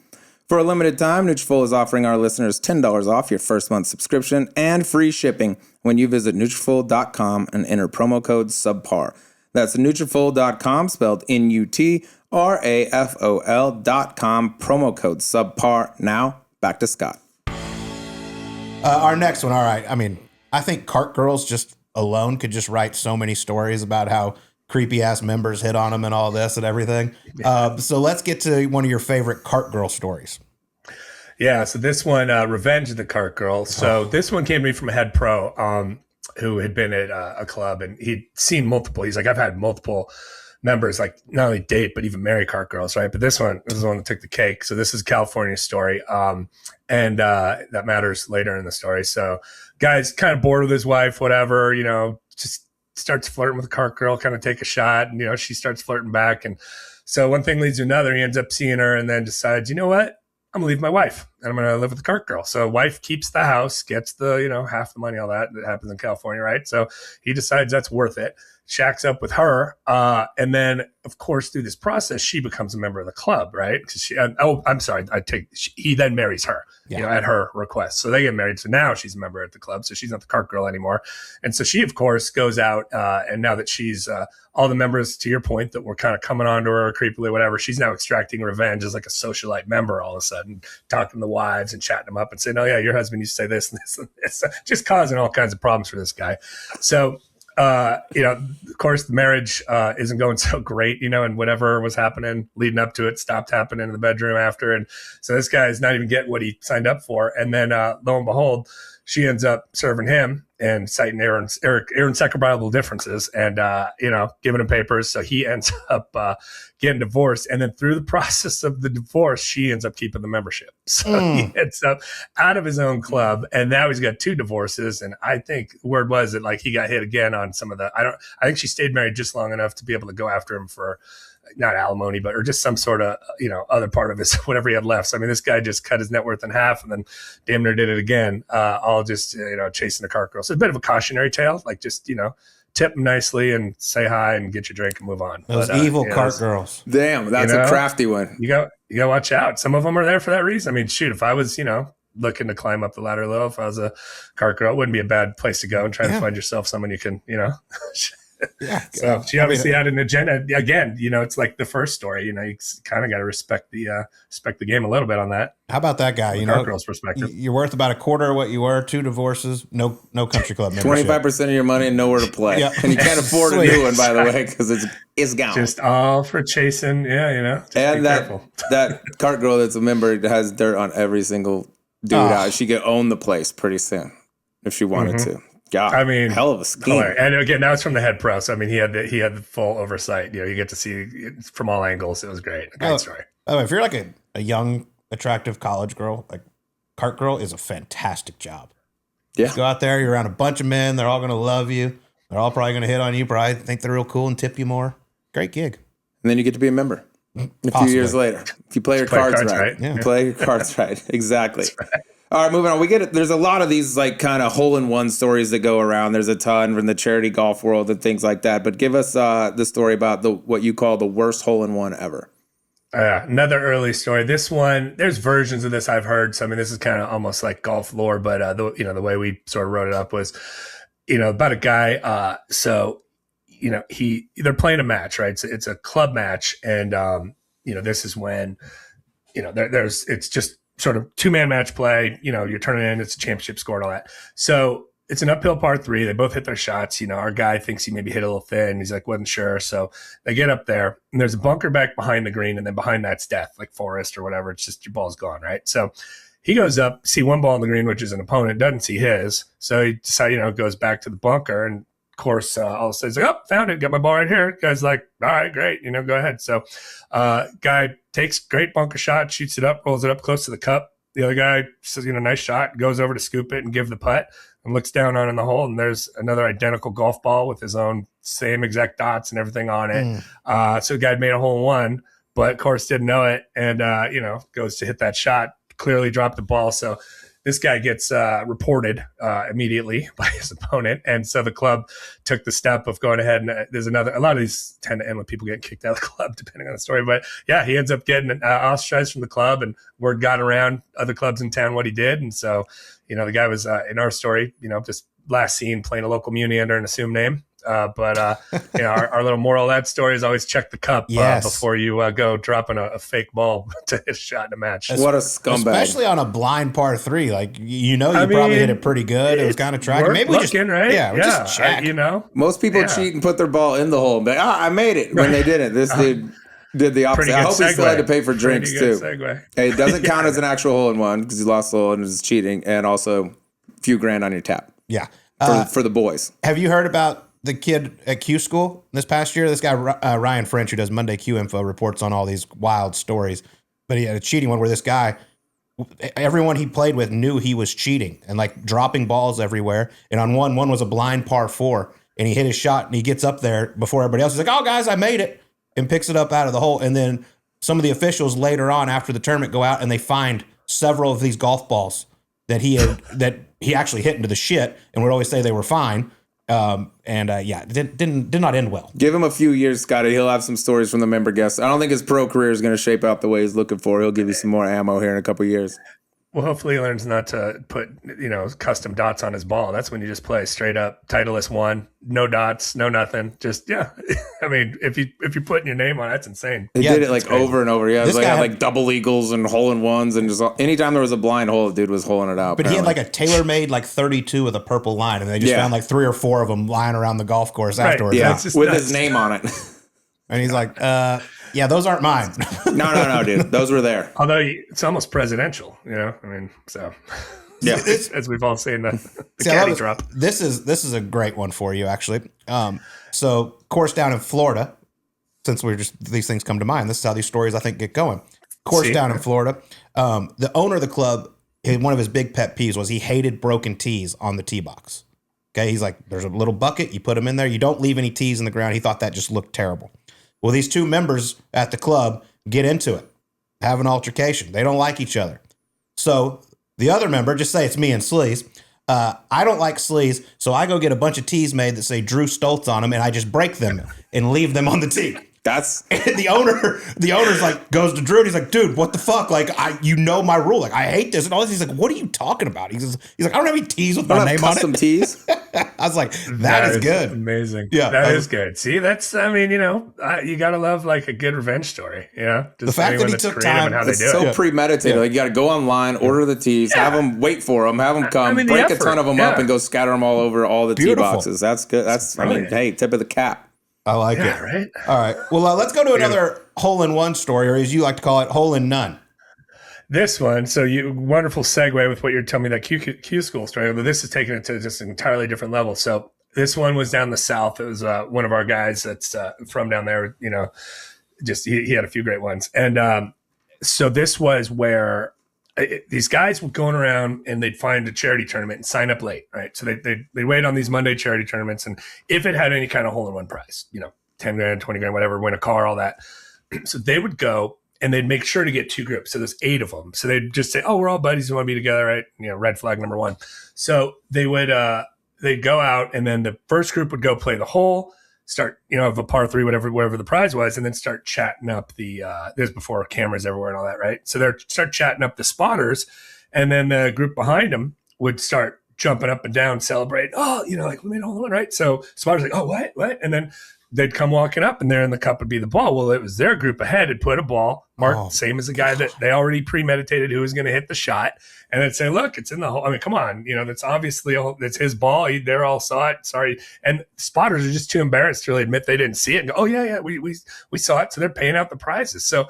For a limited time, Nutrafol is offering our listeners $10 off your first month subscription and free shipping when you visit Nutrafol.com and enter promo code SUBPAR. That's Nutrafol.com, spelled Nutrafol.com, promo code SUBPAR. Now, back to Scott. Our next one, all right. I mean, I think Cart Girls just alone could just write so many stories about how creepy ass members hit on them and all this and everything. So let's get to one of your favorite Cart Girl stories. Yeah. So this one, Revenge of the Cart Girl. So this one came to me from a head pro who had been at a club, and he'd seen multiple. He's like, I've had multiple members, like not only date, but even marry Cart Girls. Right. But this is the one that took the cake. So this is California story. And that matters later in the story. So guy's kind of bored with his wife, whatever, just starts flirting with a Cart Girl, kind of take a shot, and she starts flirting back, and so one thing leads to another. He ends up seeing her, and then decides, you know what, I'm gonna leave my wife and I'm gonna live with the Cart Girl. So wife keeps the house, gets the half the money, all that happens in California, right? So he decides that's worth it, shacks up with her, and then of course through this process she becomes a member of the club, right? Because he then marries her, at her request. So they get married. So now she's a member at the club. So she's not the Cart Girl anymore. And so she of course goes out, and now that she's all the members, to your point, that were kind of coming on to her creepily, whatever, she's now extracting revenge as like a socialite member all of a sudden, talking to the wives and chatting them up and saying, oh yeah, your husband used to say this and this and this, just causing all kinds of problems for this guy. So of course the marriage isn't going so great, and whatever was happening leading up to it stopped happening in the bedroom after. And so this guy is not even getting what he signed up for. And then lo and behold, she ends up serving him and citing Aaron's irreconcilable differences and, giving him papers. So he ends up getting divorced. And then through the process of the divorce, she ends up keeping the membership. So he ends up out of his own club. And now he's got 2 divorces. And I think word was that like he got hit again on some of the, I think she stayed married just long enough to be able to go after him for not alimony, but or just some sort of, other part of his, whatever he had left. So, I mean, this guy just cut his net worth in half and then damn near did it again, all just, chasing a cart girl. So it's a bit of a cautionary tale, like just, tip them nicely and say hi and get your drink and move on. Those evil cart girls. Damn, that's a crafty one. You got to watch out. Some of them are there for that reason. I mean, shoot, if I was, looking to climb up the ladder a little, if I was a cart girl, it wouldn't be a bad place to go and try to find yourself someone you can, Yeah. So she obviously had an agenda. Again, it's like the first story. You kind of got to respect the game a little bit on that. How about that guy? From a girl's perspective, you're worth about a quarter of what you were. 2 divorces, no country club membership. 25% of your money and nowhere to play, and you can't afford a new one, by the way, because it's gone. Just all for chasing. Yeah, just and that cart girl that's a member has dirt on every single dude out. She could own the place pretty soon if she wanted to. God, I mean, hell of a scheme. And again, that was from the head pro. So I mean, he had the full oversight. You get to see it from all angles. It was great. A great story. Oh, if you're like a young, attractive college girl, like cart girl is a fantastic job. Yeah, you go out there, you're around a bunch of men. They're all going to love you. They're all probably going to hit on you. Probably think they're real cool and tip you more. Great gig. And then you get to be a member a few years later. If you play your cards right. Yeah. You play your cards right. Exactly. All right, moving on. We get it. There's a lot of these like kind of hole-in-one stories that go around. There's a ton from the charity golf world and things like that. But give us the story about what you call the worst hole-in-one ever. Another early story. This one, there's versions of this I've heard. So I mean, this is kind of almost like golf lore, but the way we sort of wrote it up was, about a guy. They're playing a match, right? It's a club match, and this is when, it's just sort of 2-man match play, you're turning in, it's a championship score and all that. So it's an uphill par 3. They both hit their shots. Our guy thinks he maybe hit a little thin. He's like, wasn't sure. So they get up there and there's a bunker back behind the green. And then behind that's death, like forest or whatever. It's just your ball's gone. Right. So he goes up, see one ball on the green, which is an opponent, doesn't see his. So he decides, goes back to the bunker, and of course, all of a sudden he's like, oh, found it. Got my ball right here. Guy's like, all right, great. Go ahead. So guy takes great bunker shot, shoots it up, rolls it up close to the cup. The other guy says, nice shot, goes over to scoop it and give the putt, and looks down on in the hole. And there's another identical golf ball with his own same exact dots and everything on it. So the guy made a hole in one, but of course didn't know it. And, goes to hit that shot, clearly dropped the ball. So this guy gets reported immediately by his opponent. And so the club took the step of going ahead, and there's a lot of these tend to end with people getting kicked out of the club, depending on the story. But yeah, he ends up getting ostracized from the club, and word got around other clubs in town what he did. And so, the guy was in our story, just last seen playing a local muni under an assumed name. But our little moral of that story is always check the cup before you go dropping a fake ball to hit a shot in a match. What a scumbag. Especially on a blind par 3. Like, probably hit it pretty good. It was kind of tracking. Maybe we just, right? Yeah, just check. Most people cheat and put their ball in the hole and be like, I made it, when they didn't. This dude did the opposite. I hope he still had to pay for drinks too. Hey, it doesn't count as an actual hole-in-one because he lost the hole and is cheating, and also a few grand on your tab. Yeah. For the boys. Have you heard about the kid at Q School this past year? This guy, Ryan French, who does Monday Q Info, reports on all these wild stories. But he had a cheating one where this guy, everyone he played with knew he was cheating and like dropping balls everywhere. And on one was a blind par 4, and he hit his shot and he gets up there before everybody else. He's like, oh, guys, I made it, and picks it up out of the hole. And then some of the officials later on after the tournament go out and they find several of these golf balls that he actually hit into the shit and would always say they were fine. It did not end well. Give him a few years, Scotty. He'll have some stories from the member guests. I don't think his pro career is going to shape out the way he's looking for. He'll give you some more ammo here in a couple years. Well, hopefully he learns not to put, custom dots on his ball. That's when you just play straight up Titleist 1, no dots, no nothing. Just, I mean, if you're putting your name on it, that's insane. He did it like over and over. Yeah, it was like double eagles and hole-in-ones, and just anytime there was a blind hole, the dude was holing it out. But apparently. He had like a tailor-made like 32 with a purple line, and they just found like 3 or 4 of them lying around the golf course afterwards. Yeah, with his name on it. And he's like, yeah, those aren't mine. No, dude. Those were there. Although it's almost presidential, I mean, so yeah, as we've all seen the caddy drop. This is a great one for you, actually. So course down in Florida, since these things come to mind, this is how these stories I think get going. Course down in Florida, the owner of the club, one of his big pet peeves was he hated broken tees on the tee box. Okay, he's like, there's a little bucket, you put them in there, you don't leave any tees in the ground. He thought that just looked terrible. Well, these two members at the club get into it, have an altercation. They don't like each other. So the other member, just say it's me and Sleaze. I don't like Sleaze, so I go get a bunch of tees made that say Drew Stoltz on them, and I just break them and leave them on the tee. That's and the owner's like goes to Drew and he's like, dude, what the fuck? Like, you know my rule. Like, I hate this and all this. He's like, what are you talking about? He's like, I don't have any tees with my name on it. Custom tees. I was like, that is good. Amazing. Yeah, that is good. See, that's, I mean, you gotta love like a good revenge story. Just the fact that he took time and how they do so premeditated. Like, you got to go online, order the tees, have them wait for them, have them come, break a ton of them up, and go scatter them all over all the tee boxes. That's good. That's hey, tip of the cap. I like it. Right. All right. Well, let's go to another hole-in-one story, or as you like to call it, hole-in-none. This one, so wonderful segue with what you're telling me, that Q school story, but this is taking it to just an entirely different level. So this one was down the south. It was one of our guys that's from down there, just he had a few great ones. And so this was where these guys were going around and they'd find a charity tournament and sign up late, right? So they wait on these Monday charity tournaments, and if it had any kind of hole-in-one prize, 10 grand, 20 grand, whatever, win a car, all that. So they would go and they'd make sure to get two groups. So there's 8 of them. So they'd just say, oh, we're all buddies. We want to be together, right? Red flag number 1. So they would, they'd go out, and then the first group would go play the hole, start, of a par 3, whatever the prize was, and then start chatting up the, this before cameras everywhere and all that, right? So they'd start chatting up the spotters, and then the group behind them would start jumping up and down, celebrate. Oh, like, we made a hole-in-one, right? So spotters like, oh, what? And then they'd come walking up, and there in the cup would be the ball. Well, it was their group ahead had put a ball marked, same as the guy that they already premeditated who was going to hit the shot. And they'd say, look, it's in the hole. I mean, come on. That's obviously, it's his ball. They're all saw it. Sorry. And spotters are just too embarrassed to really admit they didn't see it and go, oh, yeah, we saw it. So they're paying out the prizes. So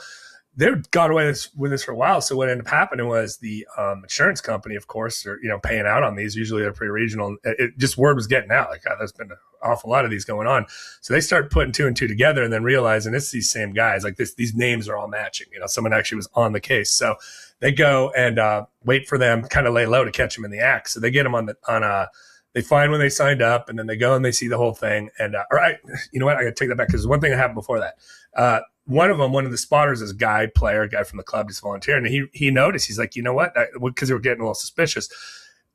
they got away with this for a while. So what ended up happening was the insurance company, of course, are paying out on these. Usually they're pretty regional. It just word was getting out. Like, there's been an awful lot of these going on. So they start putting 2 and 2 together, and then realizing it's these same guys. Like, these names are all matching. Someone actually was on the case. So they go and wait for them, kind of lay low to catch them in the act. So they get them they find when they signed up, and then they go and they see the whole thing. And all right, you know what? I got to take that back, because one thing that happened before that. One of the spotters is a guy from the club, just volunteering. And he noticed, he's like, you know what? Because they were getting a little suspicious.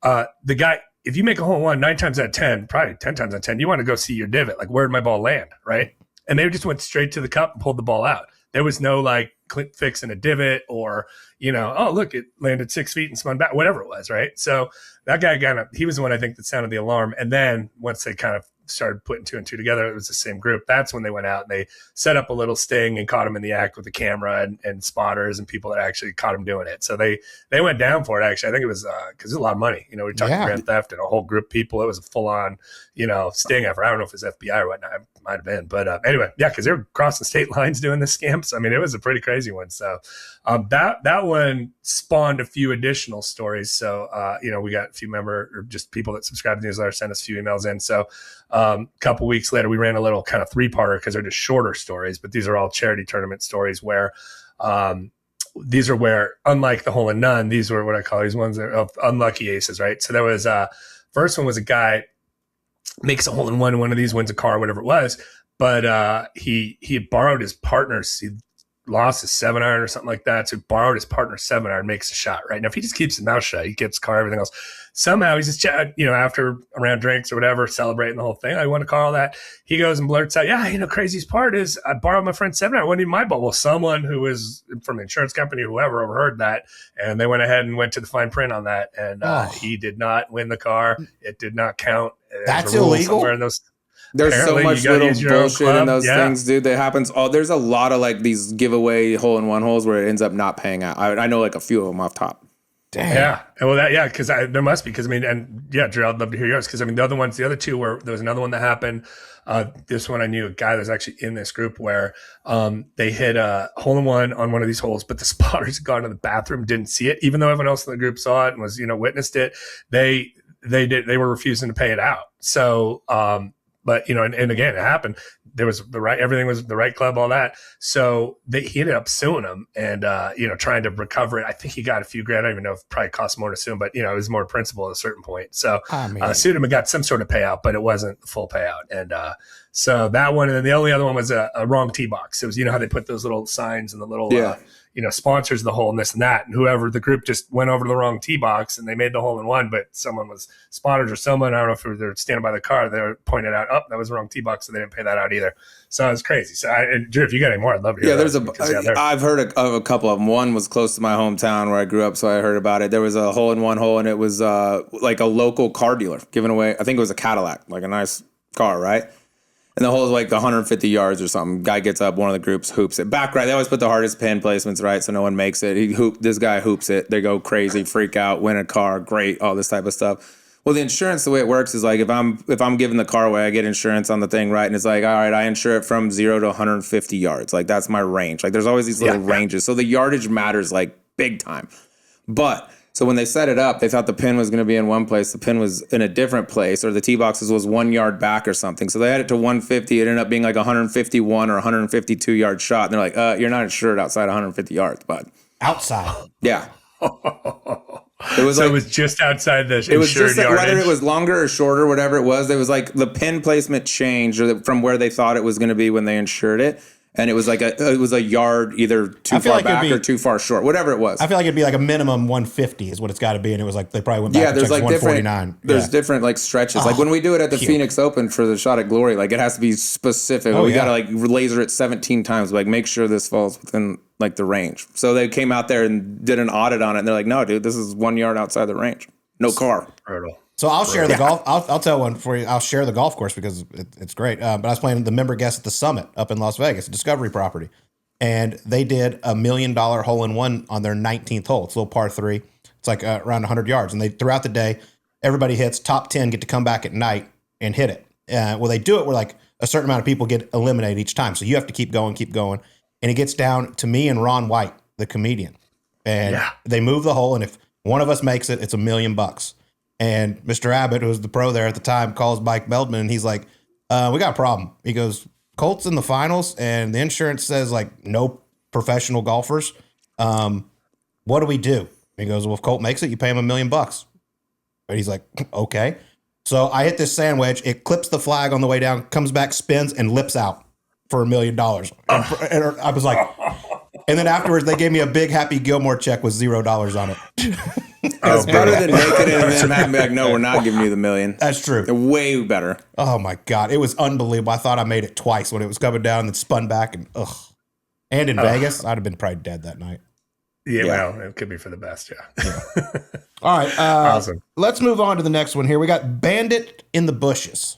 The guy, if you make a hole-in-one 9 times out of 10, probably 10 times out of 10, you want to go see your divot. Like, where'd my ball land, right? And they just went straight to the cup and pulled the ball out. There was no like fixing a divot or, oh, look, it landed 6 feet and spun back, whatever it was, right? So that guy he was the one I think that sounded the alarm. And then once they kind of started putting 2 and 2 together, it was the same group. That's when they went out and they set up a little sting and caught him in the act with the camera and spotters and people that actually caught him doing it. So they went down for it. Actually, I think it was because it's a lot of money. We're talking grand theft and a whole group of people. It was a full on sting effort. I don't know if it's FBI or whatnot. It might have been, but anyway, because they were crossing state lines doing this scams. I mean, it was a pretty crazy one. So that one spawned a few additional stories. So we got a few just people that subscribe to the newsletter sent us a few emails in. So a couple weeks later, we ran a little kind of 3-parter because they're just shorter stories, but these are all charity tournament stories where these are where, unlike the hole-in-none, these were what I call these ones of unlucky aces, right? So there was first one was a guy makes a hole-in-one in one of these, wins a car, whatever it was, but he had borrowed his partner's, he lost his 7-iron or something like that, so he borrowed his partner's 7-iron, makes a shot, right? Now, if he just keeps his mouth shut, he gets a car, everything else. Somehow he's just, after around drinks or whatever, celebrating the whole thing. I want to call that. He goes and blurts out, craziest part is I borrowed my friend's 7-iron. It wasn't even my ball. Well, someone who was from the insurance company, whoever, overheard that. And they went ahead and went to the fine print on that. And he did not win the car. It did not count. That's illegal. There's so much little bullshit in those things, dude. That happens. There's a lot of like these giveaway hole-in-one holes where it ends up not paying out. I know like a few of them off top. Damn. Yeah. Well, because there must be, because Drew, I'd love to hear yours. Because the other two were, there was another one that happened. This one I knew a guy that was actually in this group where they hit a hole-in-one on one of these holes, but the spotters got into the bathroom, didn't see it, even though everyone else in the group saw it and was witnessed it. They were refusing to pay it out. So. But, and again, it happened. There was everything was the right club, all that. So he ended up suing him and, trying to recover it. I think he got a few grand. I don't even know if it probably cost more to sue him, but, it was more principle at a certain point. So sued him and got some sort of payout, but it wasn't the full payout. And So that one, and then the only other one was a wrong tee box. It was, you know how they put those little signs and the little, sponsors of the hole and this and that. And whoever the group just went over to the wrong tee box and they made the hole in one, but someone was spotted or someone, I don't know if they were standing by the car, they were pointed out, oh, that was the wrong tee box. So they didn't pay that out either. So it was crazy. So Drew, if you got any more, I'd love to hear I've heard of a couple of them. One was close to my hometown where I grew up, so I heard about it. There was a hole-in-one hole, and it was like a local car dealer giving away, I think it was a Cadillac, like a nice car, right? And the hole is like 150 yards or something. Guy gets up, one of the groups hoops it. Back right, they always put the hardest pin placements, right, so no one makes it. This guy hoops it. They go crazy, freak out, win a car, great, all this type of stuff. Well, the insurance, the way it works is like if I'm giving the car away, I get insurance on the thing, right? And it's like, all right, I insure it from 0 to 150 yards. Like that's my range. Like there's always these little ranges. So the yardage matters like big time. But so when they set it up, they thought the pin was going to be in one place. The pin was in a different place, or the tee boxes was 1 yard back or something. So they had it to 150. It ended up being like 151 or 152 yard shot. And they're like, you're not insured outside 150 yards, bud. Outside. Yeah. It was it was just outside the it was just like, yardage. whether it was longer or shorter, whatever it was like the pin placement changed from where they thought it was going to be when they insured it. And it was like a yard either too far back or too far short, whatever it was. I feel like it'd be like a minimum 150 is what it's got to be. And it was like they probably went back and checked 149. There's different like stretches. Like when we do it at the Phoenix Open for the shot at Glory, like it has to be specific. We got to like laser it 17 times. Like make sure this falls within like the range. So they came out there and did an audit on it. And they're like, no, dude, this is 1 yard outside the range. No car. Brutal. So I'll share the golf. I'll tell one for you. I'll share the golf course because it's great. But I was playing the member guest at the Summit up in Las Vegas, a Discovery property. And they did $1 million hole-in-one on their 19th hole. It's a little par 3. It's like around 100 yards. And they throughout the day, everybody hits. Top 10 get to come back at night and hit it. Well, they do it where like a certain amount of people get eliminated each time. So you have to keep going. And it gets down to me and Ron White, the comedian. And they move the hole. And if one of us makes it, it's $1 million. And Mr. Abbott, who was the pro there at the time, calls Mike Meldman. And he's like, we got a problem. He goes, Colt's in the finals, and the insurance says, like, no professional golfers. What do we do? He goes, well, if Colt makes it, you pay him $1 million. And he's like, okay. So I hit this sandwich. It clips the flag on the way down, comes back, spins, and lips out for $1 million. And I was like, and then afterwards, they gave me a big Happy Gilmore check with $0 on it. It's better than making it and then having me like, no, we're not giving you the $1 million. That's true. They're way better. Oh my God. It was unbelievable. I thought I made it twice when it was coming down and then spun back and And in Vegas, I'd have been probably dead that night. Yeah, well, it could be for the best, yeah. All right. Awesome. Let's move on to the next one here. We got Bandit in the Bushes.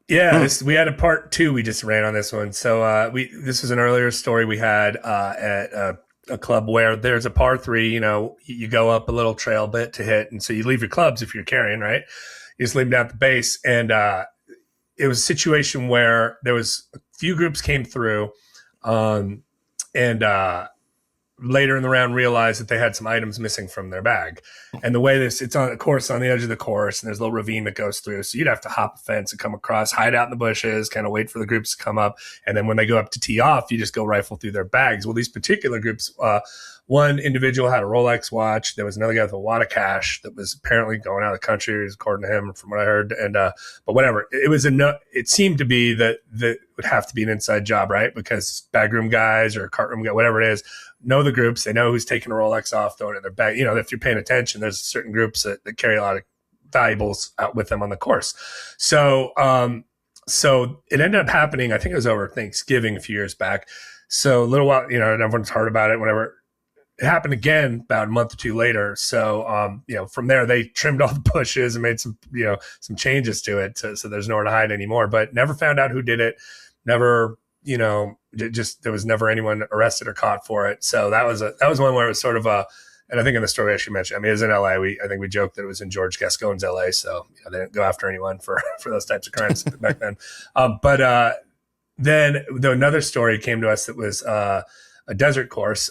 Yeah, we had a part 2 we just ran on this one. So this was an earlier story we had at a club where there's a par 3, you go up a little trail bit to hit. And so you leave your clubs if you're carrying, right? You just leave them down at the base. And it was a situation where there was a few groups came through and later in the round realized that they had some items missing from their bag. And the way it's on a course on the edge of the course, and there's a little ravine that goes through. So you'd have to hop a fence and come across, hide out in the bushes, kind of wait for the groups to come up. And then when they go up to tee off, you just go rifle through their bags. Well, these particular groups, one individual had a Rolex watch. There was another guy with a lot of cash that was apparently going out of the country, according to him, from what I heard. And but whatever, it seemed to be that would have to be an inside job, right? Because bagroom guys or cart room guy, whatever it is, know the groups. They know who's taking a Rolex off, throwing it in their bag. If you're paying attention, there's certain groups that carry a lot of valuables out with them on the course. So it ended up happening. I think it was over Thanksgiving a few years back. So a little while, and everyone's heard about it, whatever. It happened again about a month or 2 later. So, from there, they trimmed all the bushes and made some changes to it. So there's nowhere to hide anymore, but never found out who did it. Never, there was never anyone arrested or caught for it. So that was one where it was sort of and I think in the story I should mention, I mean, it was in LA. I think we joked that it was in George Gascon's LA. So they didn't go after anyone for those types of crimes back then. But then another story came to us that was a desert course.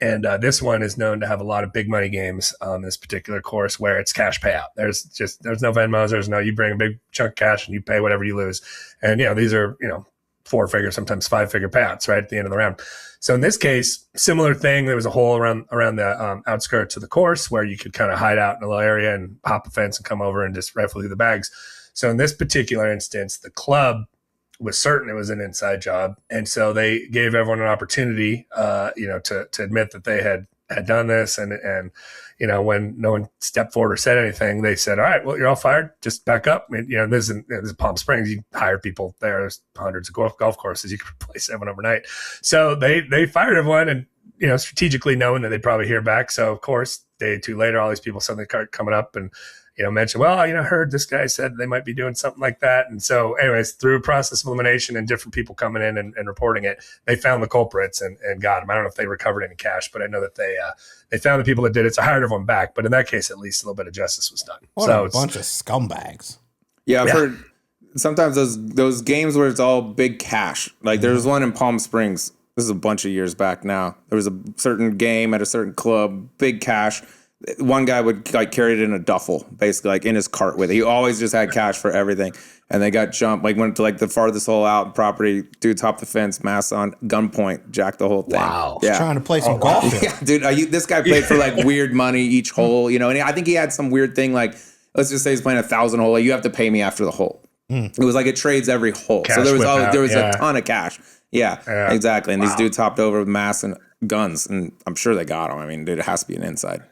And this one is known to have a lot of big money games on this particular course where it's cash payout. There's no Venmos. You bring a big chunk of cash and you pay whatever you lose. And, these are, 4-figure, sometimes 5-figure payouts right at the end of the round. So in this case, similar thing. There was a hole around the outskirts of the course where you could kind of hide out in a little area and hop a fence and come over and just rifle through the bags. So in this particular instance, the club was certain it was an inside job. And so they gave everyone an opportunity, to admit that they had done this. And, when no one stepped forward or said anything, they said, all right, well, you're all fired. Just back up. I mean, this is Palm Springs. You hire people there. There's hundreds of golf courses. You can replace everyone overnight. So they fired everyone and, strategically knowing that they'd probably hear back. So of course, day or two later, all these people suddenly start coming up and, mention, well, I heard this guy said they might be doing something like that. And so anyways, through a process of elimination and different people coming in and reporting it, they found the culprits and got them. I don't know if they recovered any cash, but I know that they found the people that did it. So I hired everyone back. But in that case, at least a little bit of justice was done. What so a bunch of scumbags. Yeah, I've heard sometimes those games where it's all big cash. Like there's one in Palm Springs. This is a bunch of years back now. There was a certain game at a certain club, big cash. One guy would carry it in a duffel, basically in his cart with it. He always just had cash for everything. And they got jumped, went to the farthest hole out property, dudes hopped the fence, mask on, gunpoint, jacked the whole thing. Wow. Yeah. Trying to play some golf. Wow. Yeah, dude, this guy played for weird money each hole, and I think he had some weird thing let's just say he's playing 1,000 hole. You have to pay me after the hole. It was it trades every hole. Cash so there was a ton of cash. Yeah, exactly. And these dudes hopped over with masks and guns, and I'm sure they got them. I mean, dude, it has to be an inside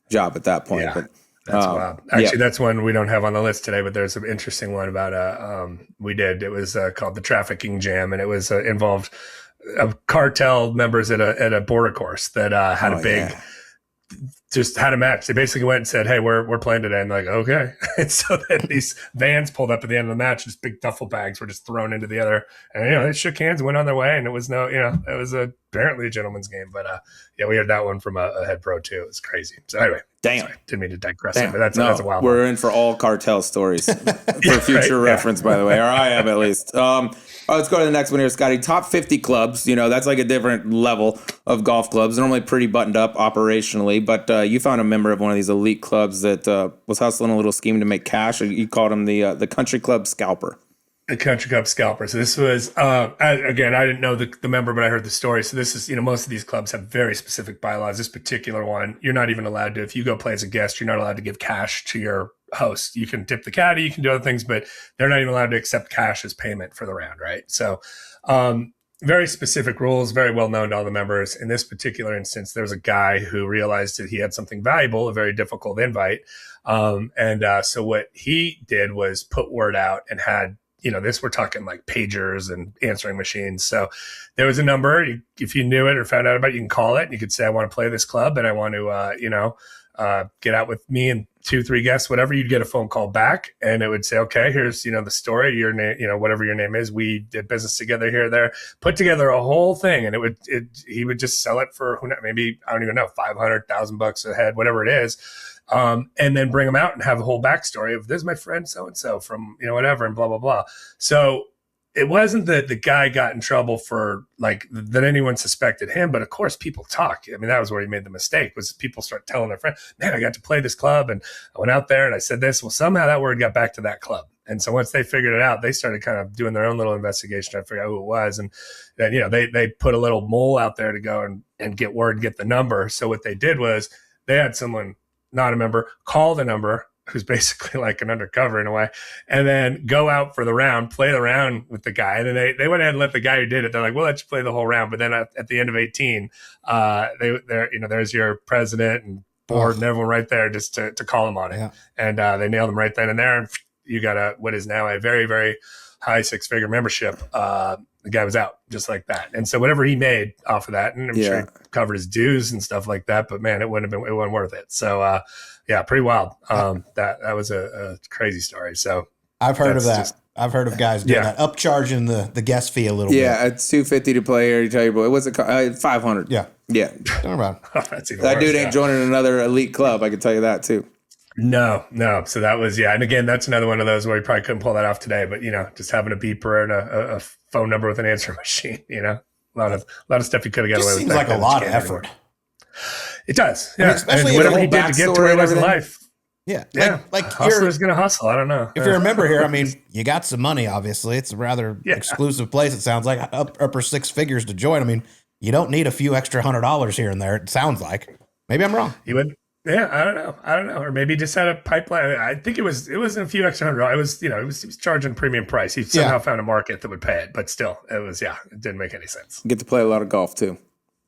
job at that point. Yeah, but that's wild. Actually, that's one we don't have on the list today, but there's an interesting one about it was called the Trafficking Jam, and it was involved cartel members at a border course that had a big just had a match. They basically went and said, hey, we're playing today. And they're okay. And so then these vans pulled up at the end of the match. Just big duffel bags were just thrown into the other. And, they shook hands and went on their way. And it was it was apparently a gentleman's game. But, we had that one from a head pro, too. It was crazy. So anyway. Damn. Sorry, didn't mean to digress. But that's a wild We're one. in for all cartel stories for future reference, by the way. Or I am at least. Let's go to the next one here, Scotty. Top 50 clubs. That's a different level of golf clubs. Normally pretty buttoned up operationally, but you found a member of one of these elite clubs that was hustling a little scheme to make cash. You called him the Country Club Scalper. The Country Club Scalper. So this was, again, I didn't know the member, but I heard the story. So this is, most of these clubs have very specific bylaws. This particular one, you're not even allowed to, if you go play as a guest, you're not allowed to give cash to your host. You can tip the caddy, you can do other things, but they're not even allowed to accept cash as payment for the round, right? So very specific rules, very well known to all the members. In this particular instance, there was a guy who realized that he had something valuable, a very difficult invite. So what he did was put word out and had, we're talking pagers and answering machines. So there was a number. If you knew it or found out about it, you can call it. And you could say, I want to play this club and I want to, get out with me and 2-3 guests, whatever. You'd get a phone call back and it would say, okay, here's, the story, your name, whatever your name is. We did business together here, there, put together a whole thing. And he would just sell it for maybe, I don't even know, $500,000 a head, whatever it is. And then bring them out and have a whole backstory of this is my friend so-and-so from, whatever, and blah, blah, blah. So it wasn't that the guy got in trouble for that anyone suspected him, but of course people talk. I mean, that was where he made the mistake, was people start telling their friend, man, I got to play this club and I went out there and I said this. Well, somehow that word got back to that club. And so once they figured it out, they started kind of doing their own little investigation to figure out who it was. And then, they put a little mole out there to go and get word and get the number. So what they did was they had someone, not a member, call the number, who's basically an undercover in a way, and then go out for the round, play the round with the guy. And then they went ahead and let the guy who did it, they're like, we'll let you play the whole round. But then at the end of 18, there's your president and board and everyone right there just to call him on it. Yeah. And they nailed him right then and there. And you got what is now a very, very high 6-figure membership. The guy was out just like that. And so whatever he made off of that, and I'm sure he covered his dues and stuff like that, but man, it wasn't worth it. So, pretty wild. That was a crazy story. So I've heard of that. I've heard of guys doing that, upcharging the guest fee a little bit. Yeah, it's $250 to play here. You tell your boy, what's it called? $500. Yeah. Don't about that's even that worse, dude ain't joining another elite club. I can tell you that too. No. So that was, and again, that's another one of those where you probably couldn't pull that off today, but just having a beeper and a phone number with an answering machine, a lot of stuff you could have got away with. Seems like a lot of effort. Anymore. It does. Yeah. I mean, especially and whatever he did to get to where he was in life. Yeah. Hustler's going to hustle. I don't know. If you're a member here, I mean, you got some money, obviously. It's a rather exclusive place. It sounds like upper 6 figures to join. I mean, you don't need a few extra $100 here and there. It sounds like. Maybe I'm wrong. Yeah, I don't know. Or maybe just had a pipeline. I think it was a few extra $100. He was charging premium price. He somehow found a market that would pay it, but still, it didn't make any sense. Get to play a lot of golf too.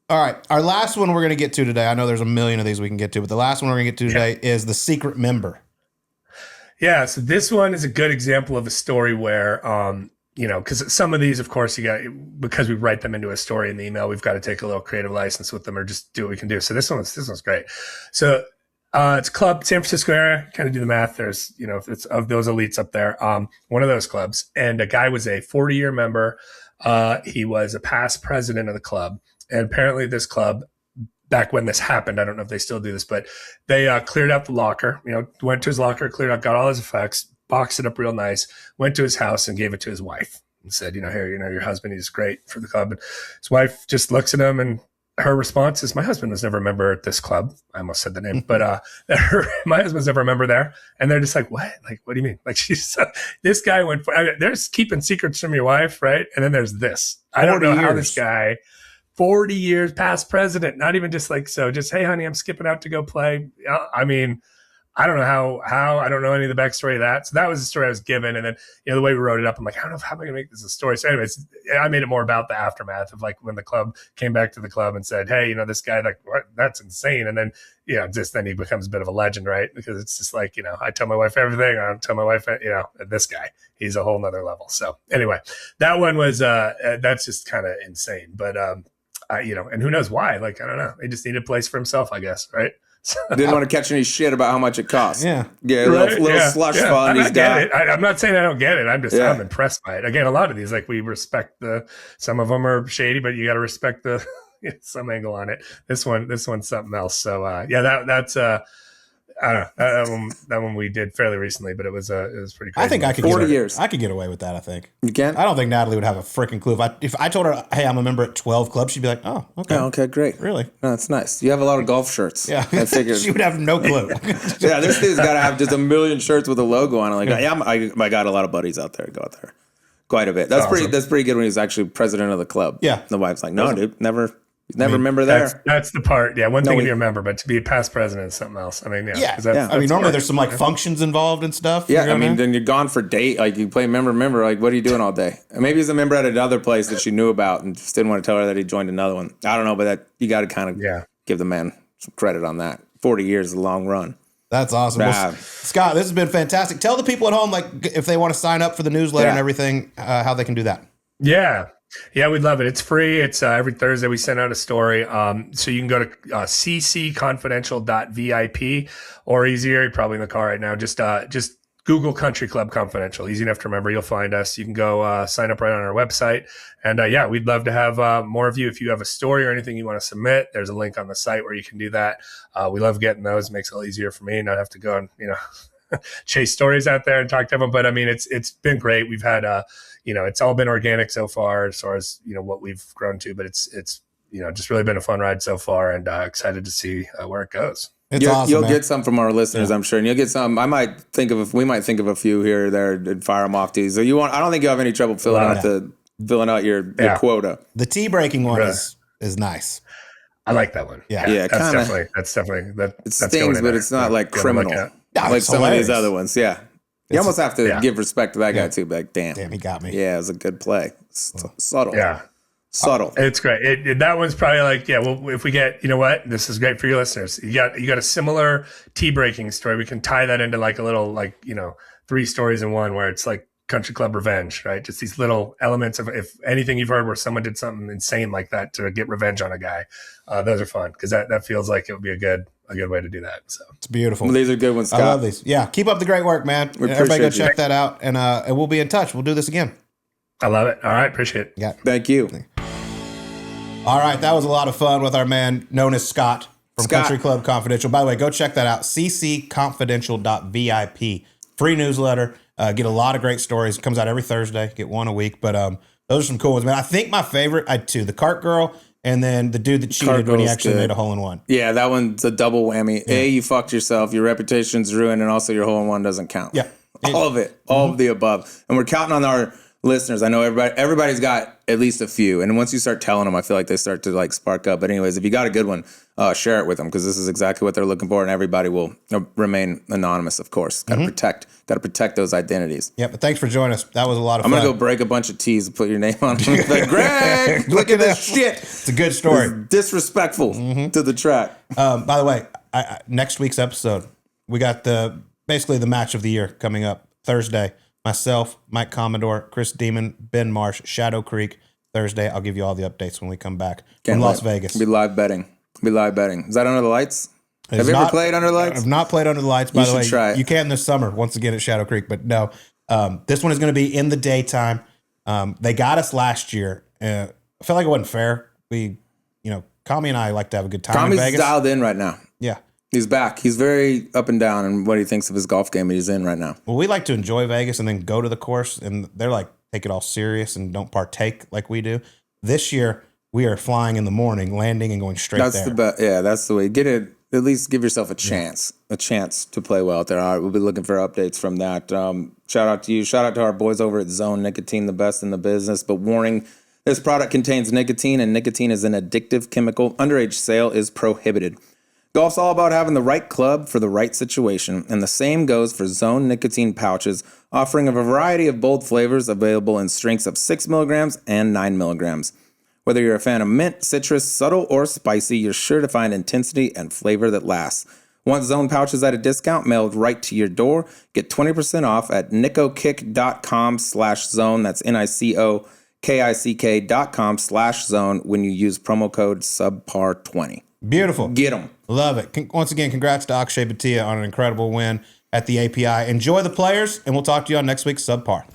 All right. Our last one we're going to get to today. I know there's a million of these we can get to, but the last one we're going to get to today is the secret member. Yeah. So this one is a good example of a story where, because some of these, of course, because we write them into a story in the email, we've got to take a little creative license with them or just do what we can do. So this one's great. So it's club, San Francisco area, kind of do the math. There's, it's of those elites up there. One of those clubs, and a guy was a 40-year member. He was a past president of the club. And apparently this club, back when this happened, I don't know if they still do this, but they cleared out the locker, went to his locker, cleared out, got all his effects, boxed it up real nice, went to his house and gave it to his wife and said, here, your husband, he's great for the club. And his wife just looks at him, and her response is, my husband was never a member at this club. I almost said the name, but my husband's never a member there. And they're just like, what? Like, what do you mean? Like, this guy there's keeping secrets from your wife, right? And then there's this. I don't know how this guy, 40 years past president, not even just just, hey, honey, I'm skipping out to go play. I mean, I don't know how, I don't know any of the backstory of that. So that was the story I was given. And then, the way we wrote it up, I'm like, I don't know how am I going to make this a story. So anyways, I made it more about the aftermath of when the club came back to the club and said, hey, this guy, what? That's insane. And then, then he becomes a bit of a legend, right? Because it's just I tell my wife everything. I don't tell my wife, this guy, he's a whole nother level. So anyway, that one was, that's just kind of insane. But, and who knows why? I don't know. He just needed a place for himself, I guess, right? Didn't want to catch any shit about how much it costs. Yeah. Yeah, a little slush fund. I get it. I'm not saying I don't get it. I'm impressed by it. Again, a lot of these, we respect some of them are shady, but you got to respect some angle on it. This one's something else. So, that's I don't know. That one we did fairly recently, but it was pretty crazy. I think I could 40 years. I could get away with that. I think you can. I don't think Natalie would have a freaking clue if I told her, hey, I'm a member at 12 clubs. She'd be like, oh, okay, okay, great, really? No, that's nice. You have a lot of golf shirts. Yeah, I figured she would have no clue. Yeah, this dude's got to have just a million shirts with a logo on it. I got a lot of buddies out there. Go out there quite a bit. That's awesome. That's pretty good when he's actually president of the club. Yeah, the wife's like, no, dude, never. Never remember there. That's the part. Yeah, one thing to be a member, but to be a past president is something else. I mean, that's normally there's some functions involved and stuff. Yeah, then you're gone for date. You play member. What are you doing all day? And maybe he's a member at another place that she knew about and just didn't want to tell her that he joined another one. I don't know, but you got to kind of give the man some credit on that. 40 years is a long run. That's awesome. Well, Scott, this has been fantastic. Tell the people at home, if they want to sign up for the newsletter and everything, how they can do that. Yeah, we'd love it. It's free. It's every Thursday we send out a story. So you can go to ccconfidential.vip, or easier, you're probably in the car right now, just Google Country Club Confidential. Easy enough to remember. You'll find us. You can go sign up right on our website. And we'd love to have more of you. If you have a story or anything you want to submit, there's a link on the site where you can do that. We love getting those. It makes it a little easier for me, not have to go and chase stories out there and talk to everyone. But I mean, it's been great. We've had it's all been organic so far as far as what we've grown to, but it's just really been a fun ride so far, and excited to see where it goes. You'll get some from our listeners, I'm sure, and you'll get some. We might think of a few here or there and fire them off to you. So I don't think you'll have any trouble filling out your quota. The tea breaking one is nice. I like that one. Yeah. That's definitely it stings, but it's not criminal like some of these other ones. Yeah. You almost have to give respect to that guy too. Like, damn, he got me. Yeah, it was a good play. Subtle. Yeah, subtle. It's great. That one's probably well, if we get, this is great for your listeners. You got a similar tea breaking story. We can tie that into a little 3 stories in one, where it's country club revenge, right? Just these little elements of, if anything you've heard where someone did something insane like that to get revenge on a guy, those are fun, because that feels like it would be a good way to do that. So it's beautiful. Well, these are good ones, Scott. I love these. Yeah, keep up the great work, man. Everybody go check that out, and we'll be in touch. We'll do this again. I love it. All right, appreciate it. Yeah, thank you. All right, that was a lot of fun with our man known as Scott from Country Club Confidential. By the way, go check that out. ccconfidential.vip. Free newsletter. Get a lot of great stories. It comes out every Thursday. Get one a week. But those are some cool ones, man. I think my favorite, I had 2. The cart girl, and then the dude that cheated when he actually made a hole-in-one. Yeah, that one's a double whammy. Yeah. You fucked yourself. Your reputation's ruined, and also your hole-in-one doesn't count. Yeah. All of it. All of the above. And we're counting on our listeners, I know everybody's got at least a few. And once you start telling them, I feel like they start to like spark up. But anyways, if you got a good one, share it with them, because this is exactly what they're looking for. And everybody will remain anonymous, of course. Got to protect those identities. Yeah, but thanks for joining us. That was a lot of fun. I'm going to go break a bunch of tees and put your name on them. Like, Greg, look at this shit. It's a good story. It's disrespectful to the track. By the way, next week's episode, we got basically the match of the year coming up Thursday. Myself, Mike Commodore, Chris Demon, Ben Marsh, Shadow Creek. Thursday, I'll give you all the updates when we come back from Las Vegas. Be live betting. Is that under the lights? Have you ever played under the lights? I've not played under the lights, by the way. Try it. You can this summer, once again at Shadow Creek, but no. This one is going to be in the daytime. They got us last year. I felt like it wasn't fair. Kami and I like to have a good time in Vegas. Kami's dialed in right now. Yeah. He's back. He's very up and down in what he thinks of his golf game he's in right now. Well, we like to enjoy Vegas and then go to the course, and they're like, take it all serious and don't partake like we do. This year, we are flying in the morning, landing and going straight there. That's the best. Yeah, that's the way. Get it. At least give yourself a chance to play well out there. All right, we'll be looking for updates from that. Shout out to you. Shout out to our boys over at Zone Nicotine, the best in the business. But warning, this product contains nicotine, and nicotine is an addictive chemical. Underage sale is prohibited. Golf's all about having the right club for the right situation, and the same goes for Zone nicotine pouches, offering a variety of bold flavors available in strengths of 6 milligrams and 9 milligrams. Whether you're a fan of mint, citrus, subtle, or spicy, you're sure to find intensity and flavor that lasts. Want Zone pouches at a discount mailed right to your door? Get 20% off at nicokick.com/zone. That's NICOKICK.com/zone when you use promo code Subpar20. Beautiful. Get them. Love it. Once again, congrats to Akshay Bhatia on an incredible win at the API. Enjoy the players, and we'll talk to you on next week's Subpar.